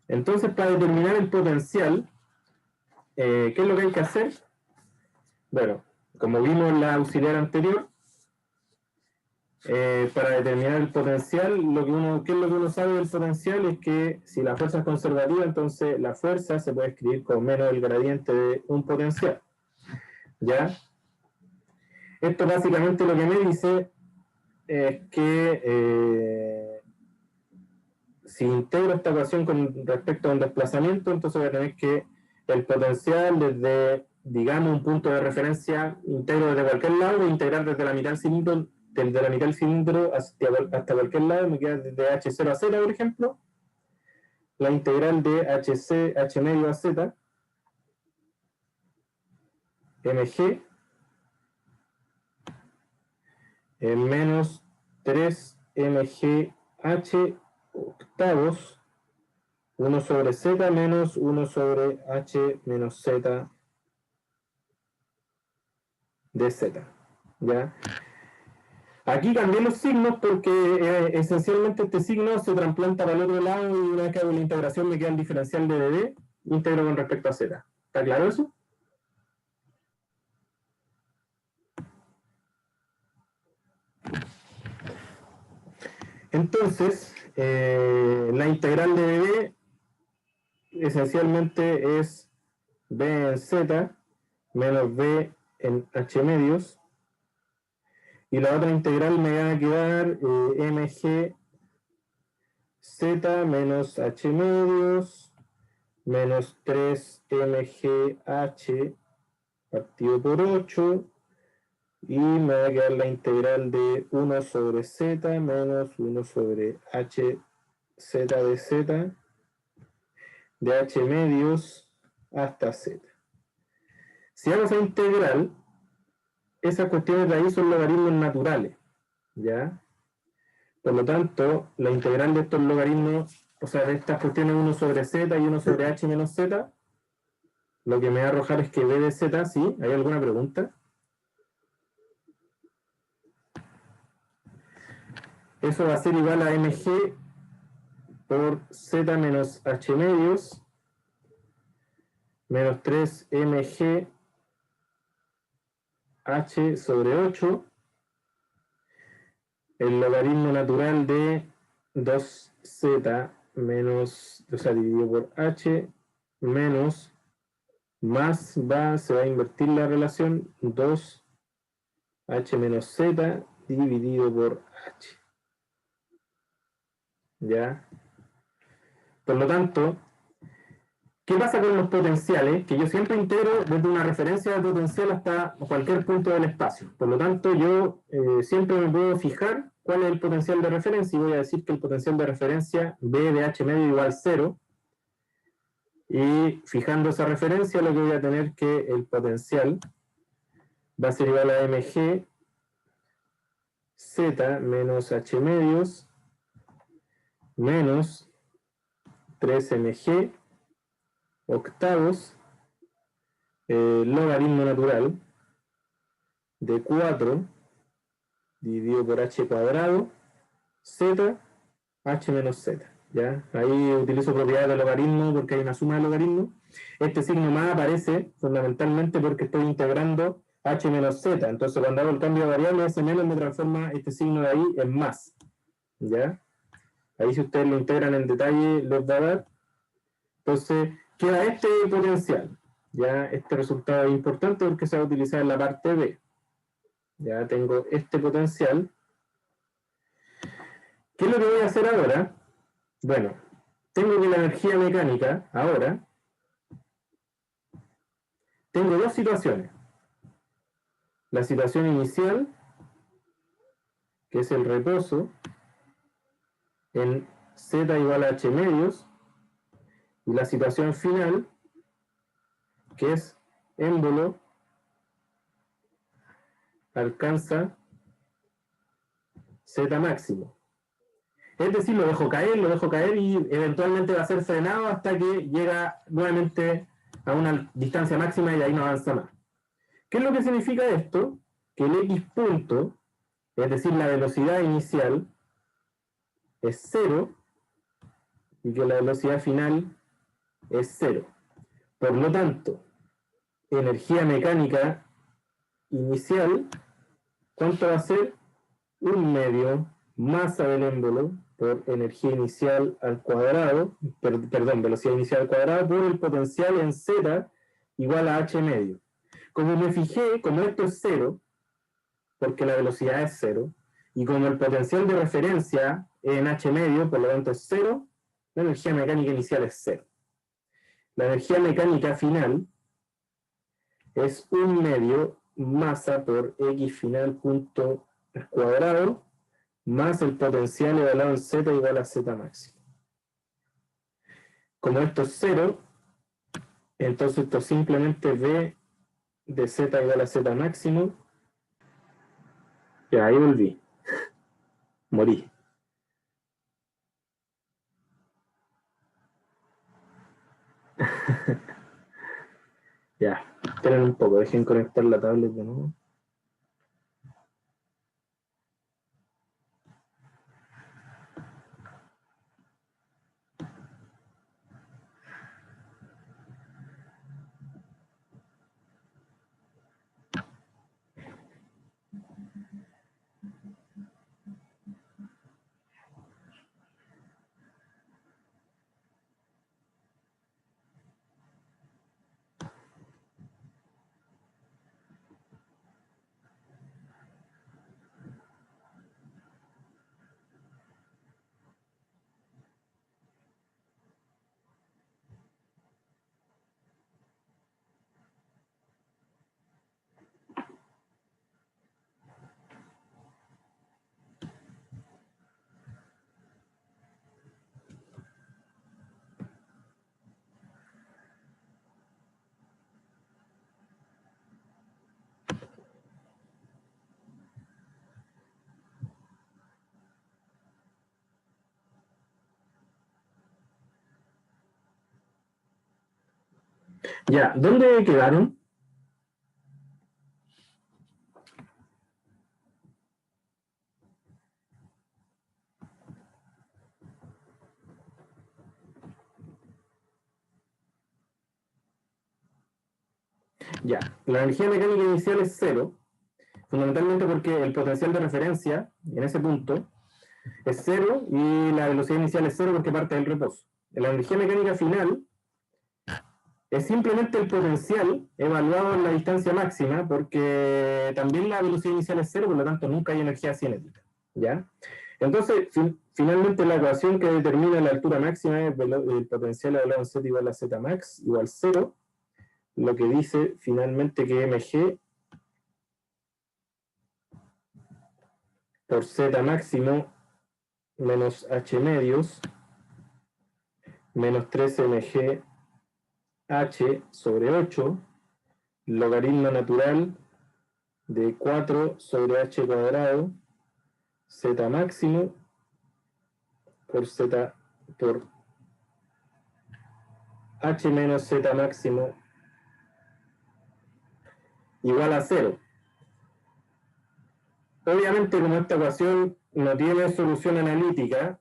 Entonces, para determinar el potencial, ¿qué es lo que hay que hacer? Bueno, como vimos en la auxiliar anterior, para determinar el potencial, ¿qué es lo que uno sabe del potencial? Es que si la fuerza es conservativa, entonces la fuerza se puede escribir como menos el gradiente de un potencial. ¿Ya? Esto básicamente lo que me dice es que si integro esta ecuación con respecto a un desplazamiento, entonces voy a tener que el potencial desde, digamos, un punto de referencia integro desde cualquier lado, voy a integrar desde la mitad del cilindro hasta cualquier lado, me queda desde H0 a Z, por ejemplo, la integral de H medio a Z, mg, menos 3 mgh octavos 1 sobre z menos 1 sobre h menos z de z. ¿Ya? Aquí cambié los signos porque esencialmente este signo se trasplanta para el otro lado y una vez que hago la integración me queda el diferencial de dd íntegro con respecto a z. ¿Está claro eso? Entonces, la integral de dd esencialmente es b en z menos b en h medios, y la otra integral me va a quedar mg z menos h medios menos 3 mgh partido por 8, y me va a quedar la integral de 1 sobre z menos 1 sobre h z de z de h medios hasta z. Si hago esa integral, esas cuestiones de ahí son logaritmos naturales, ¿ya? Por lo tanto, la integral de estos logaritmos, o sea, de estas cuestiones 1 sobre z y 1 sobre h menos z, lo que me va a arrojar es que b de z, ¿sí? ¿Hay alguna pregunta? Eso va a ser igual a mg por z menos h medios menos 3 mg h sobre 8, el logaritmo natural de 2z menos, o sea, dividido por h, menos, más se va a invertir la relación, 2h menos z dividido por h. ¿Ya? Por lo tanto, ¿qué pasa con los potenciales? Que yo siempre integro desde una referencia de potencial hasta cualquier punto del espacio. Por lo tanto, yo siempre me puedo fijar cuál es el potencial de referencia, y voy a decir que el potencial de referencia B de H medio igual 0, y fijando esa referencia, lo que voy a tener que el potencial va a ser igual a mg z menos h medios menos 3mg octavos logaritmo natural de 4 dividido por h cuadrado z h menos z. ¿Ya? Ahí utilizo propiedades de logaritmo porque hay una suma de logaritmos. Este signo más aparece fundamentalmente porque estoy integrando h menos z. Entonces cuando hago el cambio de variable, ese menos me transforma este signo de ahí en más. ¿Ya? Ahí si ustedes lo integran en detalle, les va a dar. Entonces queda este potencial. Ya este resultado es importante porque se va a utilizar en la parte B. Ya tengo este potencial. ¿Qué es lo que voy a hacer ahora? Bueno, tengo que la energía mecánica, ahora, tengo dos situaciones. La situación inicial, que es el reposo, en z igual a h medios, y la situación final, que es émbolo alcanza z máximo. Es decir, lo dejo caer y eventualmente va a ser frenado hasta que llega nuevamente a una distancia máxima y ahí no avanza más. ¿Qué es lo que significa esto? Que el x punto, es decir, la velocidad inicial, es 0 y que la velocidad final es 0. Por lo tanto, energía mecánica inicial, ¿cuánto va a ser? 1/2 masa del émbolo por energía inicial al cuadrado, perdón, velocidad inicial al cuadrado por el potencial en z igual a h medio. Como me fijé, como esto es 0, porque la velocidad es 0, y como el potencial de referencia en h medio, por lo tanto es 0, la energía mecánica inicial es 0. La energía mecánica final es 1/2 masa por x final punto al cuadrado más el potencial evaluado en z igual a z máximo. Como esto es 0, entonces esto simplemente v de z igual a z máximo. Ya, ahí volví. Morí. Ya, esperen un poco, dejen conectar la tablet de nuevo. Ya, ¿dónde quedaron? Ya, la energía mecánica inicial es 0, fundamentalmente porque el potencial de referencia en ese punto es 0 y la velocidad inicial es 0 porque parte del reposo. La energía mecánica final es simplemente el potencial evaluado en la distancia máxima porque también la velocidad inicial es 0, por lo tanto nunca hay energía cinética. ¿Ya? Entonces, finalmente la ecuación que determina la altura máxima es el potencial evaluado en z igual a z max igual 0, lo que dice finalmente que mg por z máximo menos h medios menos 3mg h sobre 8, logaritmo natural de 4 sobre h cuadrado, z máximo por z por h menos z máximo igual a 0. Obviamente, como esta ecuación no tiene solución analítica,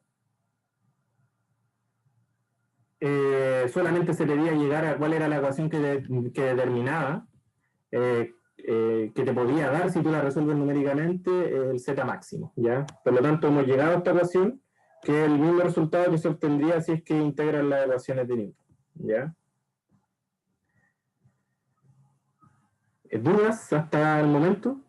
solamente se pedía llegar a cuál era la ecuación que determinaba, que te podía dar, si tú la resuelves numéricamente, el z máximo, ¿ya? Por lo tanto, hemos llegado a esta ecuación, que es el mismo resultado que se obtendría si es que integran las ecuaciones de Newton, ¿ya? ¿Dudas hasta el momento?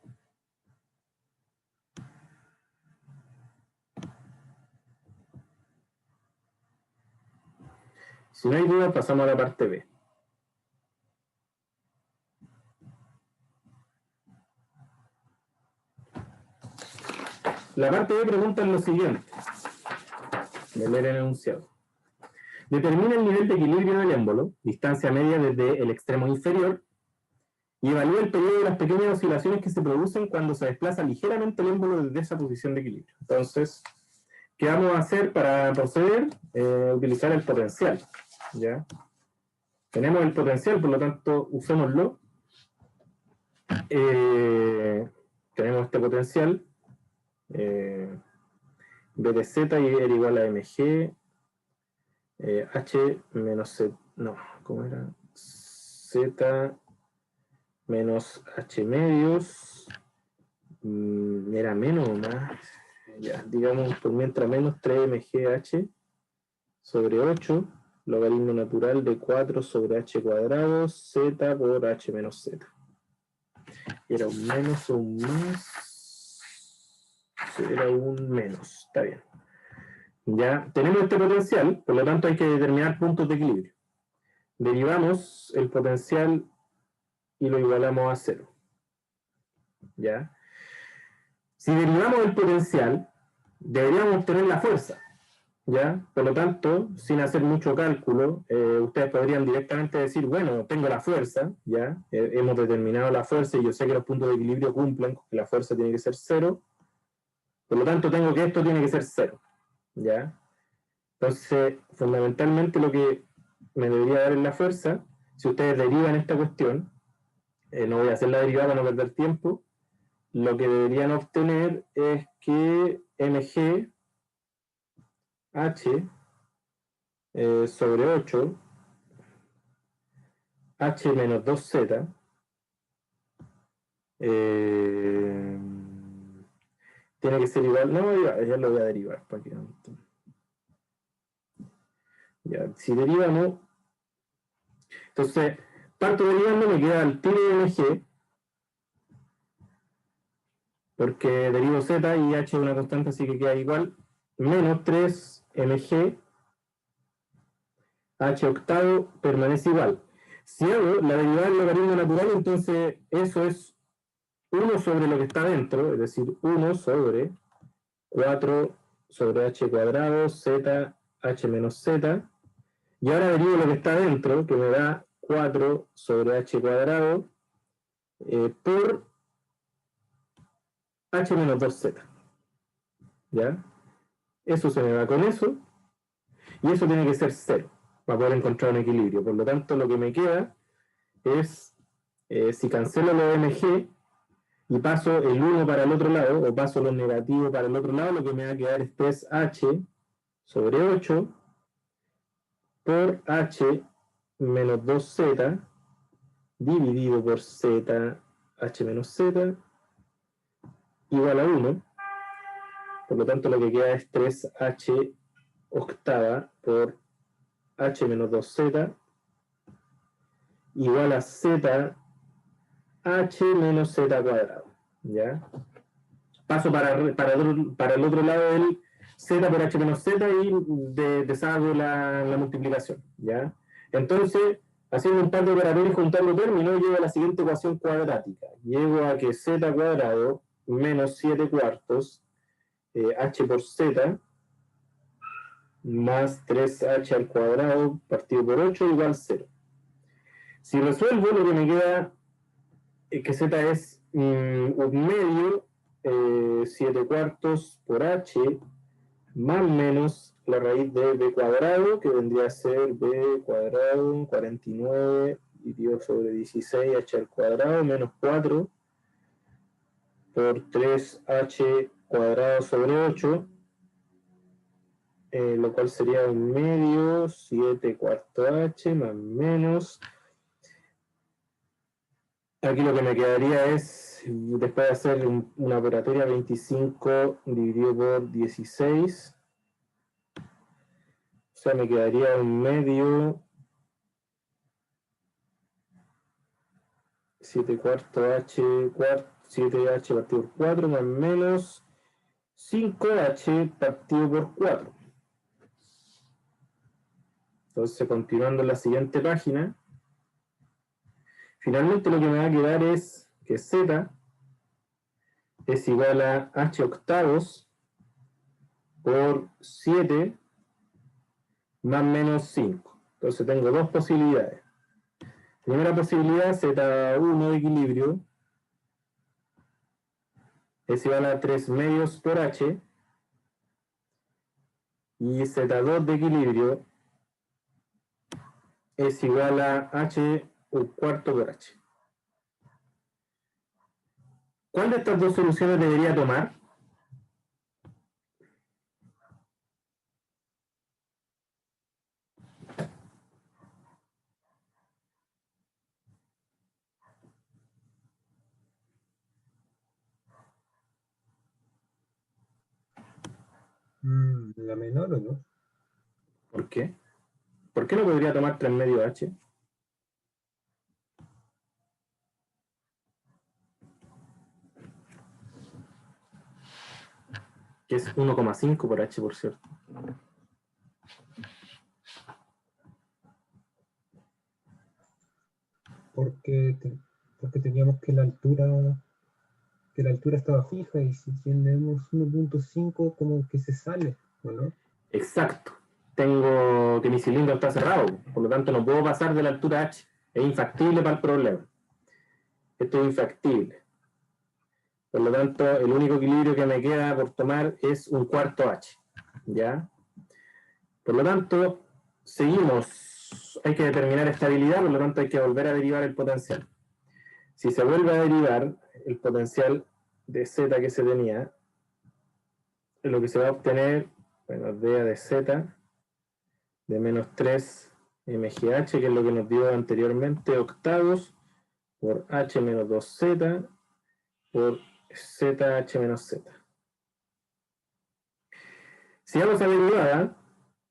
Si no hay dudas, pasamos a la parte B. La parte B pregunta lo siguiente. Voy a leer el enunciado. Determina el nivel de equilibrio del émbolo, distancia media desde el extremo inferior, y evalúa el periodo de las pequeñas oscilaciones que se producen cuando se desplaza ligeramente el émbolo desde esa posición de equilibrio. Entonces, ¿qué vamos a hacer para proceder? Utilizar el potencial, ¿ya? Tenemos el potencial, por lo tanto, usémoslo. Tenemos este potencial, B de Z y era igual a mg, h menos z, no, ¿cómo era? Z menos h medios, era menos o más, ya, digamos, por mientras menos 3mgh sobre 8, logaritmo natural de 4 sobre h cuadrado, z por h menos z. Era un menos o un más, era un menos, está bien. Ya tenemos este potencial, por lo tanto hay que determinar puntos de equilibrio. Derivamos el potencial y lo igualamos a 0. ¿Ya? Si derivamos el potencial, deberíamos obtener la fuerza. ¿Ya? Por lo tanto, sin hacer mucho cálculo, ustedes podrían directamente decir, bueno, tengo la fuerza, ¿ya? Hemos determinado la fuerza y yo sé que los puntos de equilibrio cumplen, que la fuerza tiene que ser 0. Por lo tanto, tengo que esto tiene que ser 0. ¿Ya? Entonces, fundamentalmente lo que me debería dar es la fuerza. Si ustedes derivan esta cuestión, no voy a hacer la derivada para no perder tiempo, lo que deberían obtener es que mg h sobre 8 h menos 2z tiene que ser igual, no, ya lo voy a derivar para que no. Ya, si derivamos, entonces parto derivando, me queda el tiro de mg, porque derivo z y h es una constante, así que queda igual, menos 3mg, h octavo permanece igual. Si hago la derivada del logaritmo natural, entonces eso es 1 sobre lo que está dentro, es decir, 1 sobre 4 sobre h cuadrado, z, h menos z, y ahora derivo lo que está dentro, que me da 4 sobre h cuadrado, por h menos 2z. ¿Ya? Eso se me va con eso, y eso tiene que ser 0, para poder encontrar un equilibrio. Por lo tanto, lo que me queda es, si cancelo lo de mg, y paso el 1 para el otro lado, o paso lo negativo para el otro lado, lo que me va a quedar es 3h sobre 8 por h menos 2z dividido por z, h menos z, igual a 1. Por lo tanto, lo que queda es 3h octava por h menos 2z igual a z h menos z cuadrado. ¿Ya? Paso para el otro lado del z por h menos z y deshago la multiplicación. ¿Ya? Entonces, haciendo un par de operaciones y juntando términos, llego a la siguiente ecuación cuadrática. Llego a que z cuadrado menos 7 cuartos h por z más 3h al cuadrado partido por 8 igual 0. Si resuelvo, lo que me queda es que z es un medio, 7 cuartos por h, más menos la raíz de b cuadrado, que vendría a ser b cuadrado 49 dividido sobre 16 h al cuadrado menos 4 por 3h cuadrado sobre 8, lo cual sería un medio, 7 cuarto h más menos. Aquí lo que me quedaría es, después de hacer una operatoria, 25 dividido por 16. O sea, me quedaría un medio, 7 cuarto h, 7h partido por 4 más menos 5h partido por 4. Entonces, continuando en la siguiente página, finalmente lo que me va a quedar es que z es igual a h octavos por 7 más menos 5. Entonces tengo dos posibilidades. Primera posibilidad, z1 de equilibrio es igual a 3 medios por h, y z2 de equilibrio es igual a h un cuarto por h. ¿Cuál de estas dos soluciones debería tomar? ¿La menor o no? ¿Por qué? ¿Por qué no podría tomar 3 medios h? Que es 1,5 por h, por cierto. Porque teníamos que la altura estaba fija, y si tenemos 1.5 como que se sale, ¿o no? Exacto. Tengo que mi cilindro está cerrado, por lo tanto no puedo pasar de la altura h. Es infactible para el problema. Esto es infactible. Por lo tanto, el único equilibrio que me queda por tomar es un cuarto h. ¿Ya? Por lo tanto, seguimos. Hay que determinar estabilidad, por lo tanto hay que volver a derivar el potencial. Si se vuelve a derivar el potencial de z que se tenía, lo que se va a obtener, bueno, d de z de menos 3 mgh, que es lo que nos dio anteriormente, octavos por h menos 2z por zh menos z. Si vamos a derivada,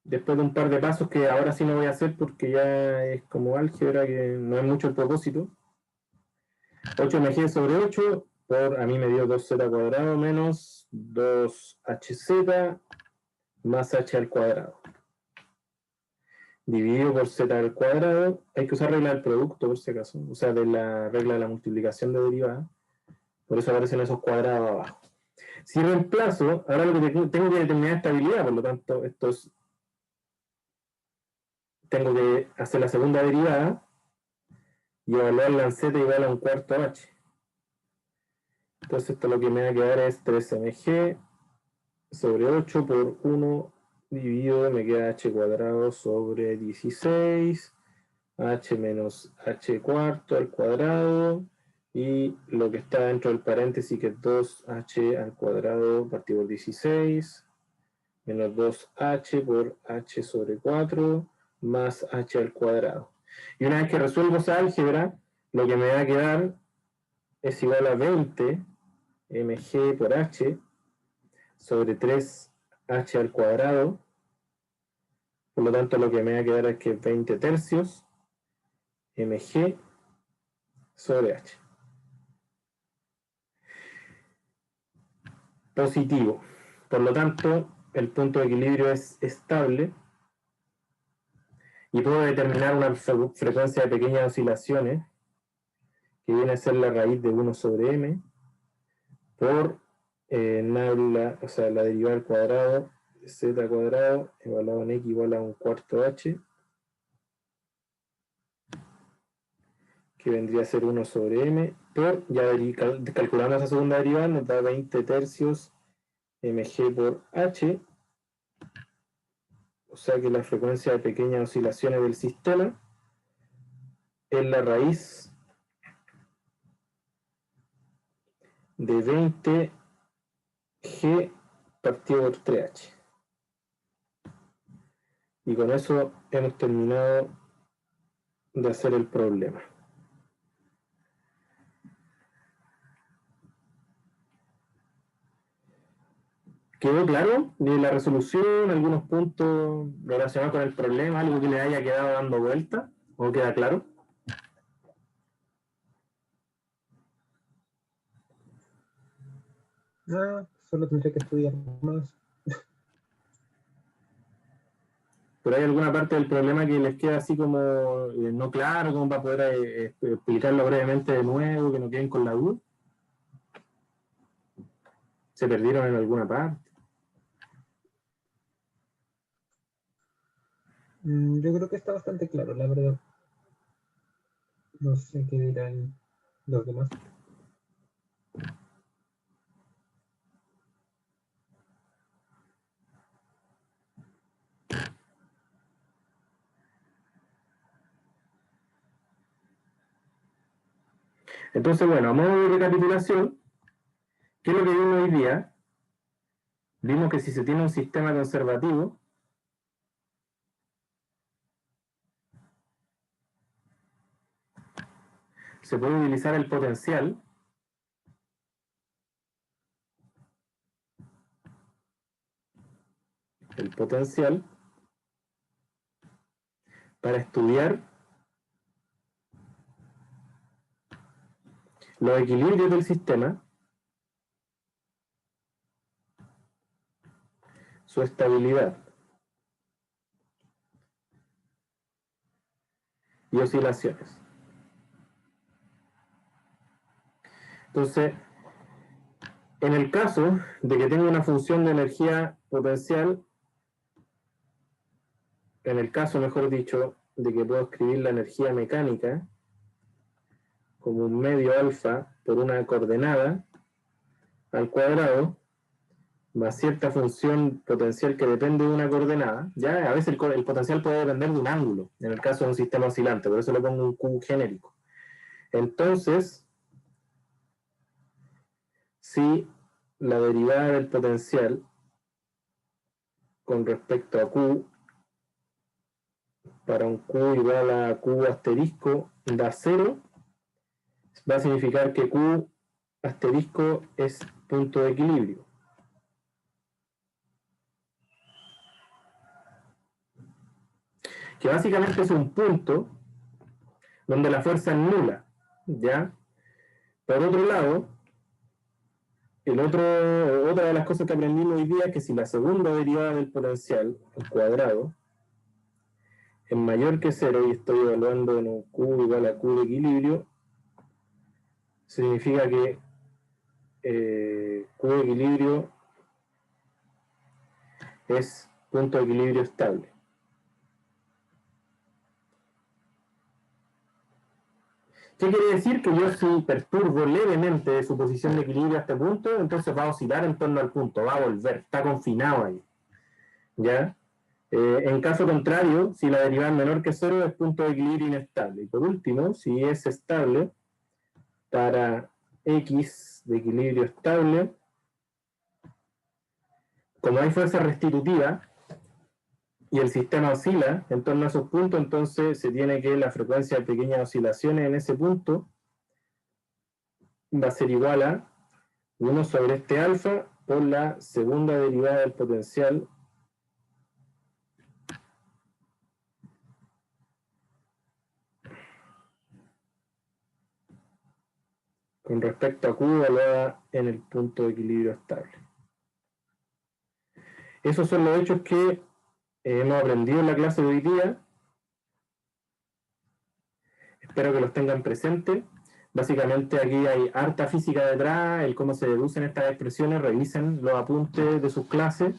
después de un par de pasos que ahora sí no voy a hacer porque ya es como álgebra, que no es mucho el propósito, 8 mg sobre 8 por, a mí me dio 2z cuadrado menos 2hz más h al cuadrado. Dividido por z al cuadrado, hay que usar regla del producto por si acaso, o sea, de la regla de la multiplicación de derivada, por eso aparecen esos cuadrados abajo. Si reemplazo, ahora lo que tengo que determinar estabilidad, por lo tanto, tengo que hacer la segunda derivada y evaluarla en z igual a un cuarto h. Entonces esto lo que me va a quedar es 3mg sobre 8 por 1 dividido, me queda h cuadrado sobre 16, h menos h cuarto al cuadrado, y lo que está dentro del paréntesis, que es 2h al cuadrado partido por 16, menos 2h por h sobre 4, más h al cuadrado. Y una vez que resuelvo esa álgebra, lo que me va a quedar es igual a 20 mg por h sobre 3h al cuadrado. Por lo tanto, lo que me va a quedar es que 20 tercios mg sobre h. Positivo. Por lo tanto, el punto de equilibrio es estable y puedo determinar una frecuencia de pequeñas oscilaciones, que viene a ser la raíz de 1 sobre m, por o sea, la derivada al cuadrado de z cuadrado evaluado en x igual a un cuarto h, que vendría a ser 1 sobre m, por, ya calculamos la segunda derivada, nos da 20 tercios mg por h, o sea que la frecuencia de pequeñas oscilaciones del sistema es la raíz de 20 g partido por 3h. Y con eso hemos terminado de hacer el problema. ¿Quedó claro de la resolución? ¿Algunos puntos relacionados con el problema? ¿Algo que le haya quedado dando vuelta? ¿O queda claro? Ah, solo tendré que estudiar más. ¿Pero hay alguna parte del problema que les queda así como no claro, como para poder explicarlo brevemente de nuevo, que no queden con la duda? ¿Se perdieron en alguna parte? Yo creo que está bastante claro, la verdad. No sé qué dirán los demás. Entonces, bueno, a modo de recapitulación, ¿qué es lo que vimos hoy día? Vimos que si se tiene un sistema conservativo, se puede utilizar el potencial para estudiar los equilibrios del sistema, su estabilidad y oscilaciones. Entonces, en el caso de que tenga una función de energía potencial, en el caso, mejor dicho, de que puedo escribir la energía mecánica como un medio alfa por una coordenada al cuadrado, más cierta función potencial que depende de una coordenada, ya a veces el potencial puede depender de un ángulo, en el caso de un sistema oscilante, por eso le pongo un Q genérico. Entonces, si la derivada del potencial con respecto a Q para un Q igual a Q asterisco da 0, va a significar que Q asterisco es punto de equilibrio. Que básicamente es un punto donde la fuerza es nula, ¿ya? Por otro lado, otra de las cosas que aprendimos hoy día es que si la segunda derivada del potencial, al cuadrado, es mayor que 0 y estoy evaluando en un Q igual a Q de equilibrio, significa que Q de equilibrio es punto de equilibrio estable. ¿Qué quiere decir? Que yo si perturbo levemente su posición de equilibrio a este punto, entonces va a oscilar en torno al punto, va a volver, está confinado ahí. ¿Ya? En caso contrario, si la derivada es menor que 0, es punto de equilibrio inestable. Y por último, si es estable, para X de equilibrio estable, como hay fuerza restitutiva y el sistema oscila en torno a esos puntos, entonces se tiene que la frecuencia de pequeñas oscilaciones en ese punto va a ser igual a 1 sobre este alfa por la segunda derivada del potencial con respecto a Q evaluada en el punto de equilibrio estable. Esos son los hechos que hemos aprendido en la clase de hoy día. Espero que los tengan presentes. Básicamente aquí hay harta física detrás, el cómo se deducen estas expresiones, revisen los apuntes de sus clases,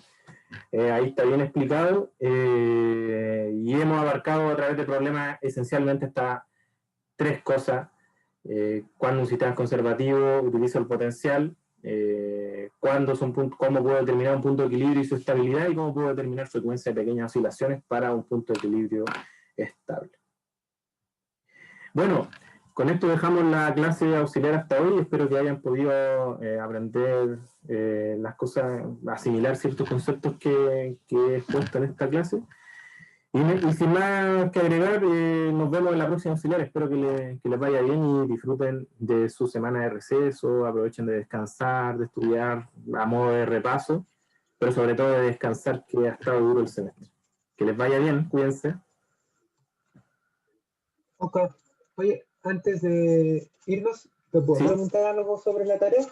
ahí está bien explicado, y hemos abarcado a través del problema esencialmente estas tres cosas. Cuando un sistema es conservativo, utilizo el potencial, cómo puedo determinar un punto de equilibrio y su estabilidad, y cómo puedo determinar frecuencia de pequeñas oscilaciones para un punto de equilibrio estable. Bueno, con esto dejamos la clase auxiliar hasta hoy. Espero que hayan podido aprender las cosas, asimilar ciertos conceptos que he expuesto en esta clase. Y sin más que agregar, nos vemos en la próxima auxiliar. Espero que les vaya bien y disfruten de su semana de receso, aprovechen de descansar, de estudiar a modo de repaso, pero sobre todo de descansar, que ha estado duro el semestre. Que les vaya bien, cuídense. Ok. Oye, antes de irnos, ¿te puedo Sí. preguntar algo sobre la tarea?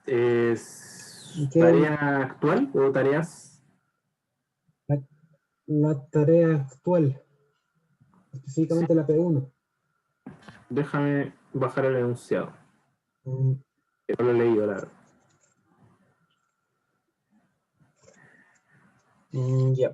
¿Qué? ¿Tarea actual o tareas? La tarea actual, específicamente la P1. Déjame bajar el enunciado. Mm, Que no lo he leído, la verdad. ya.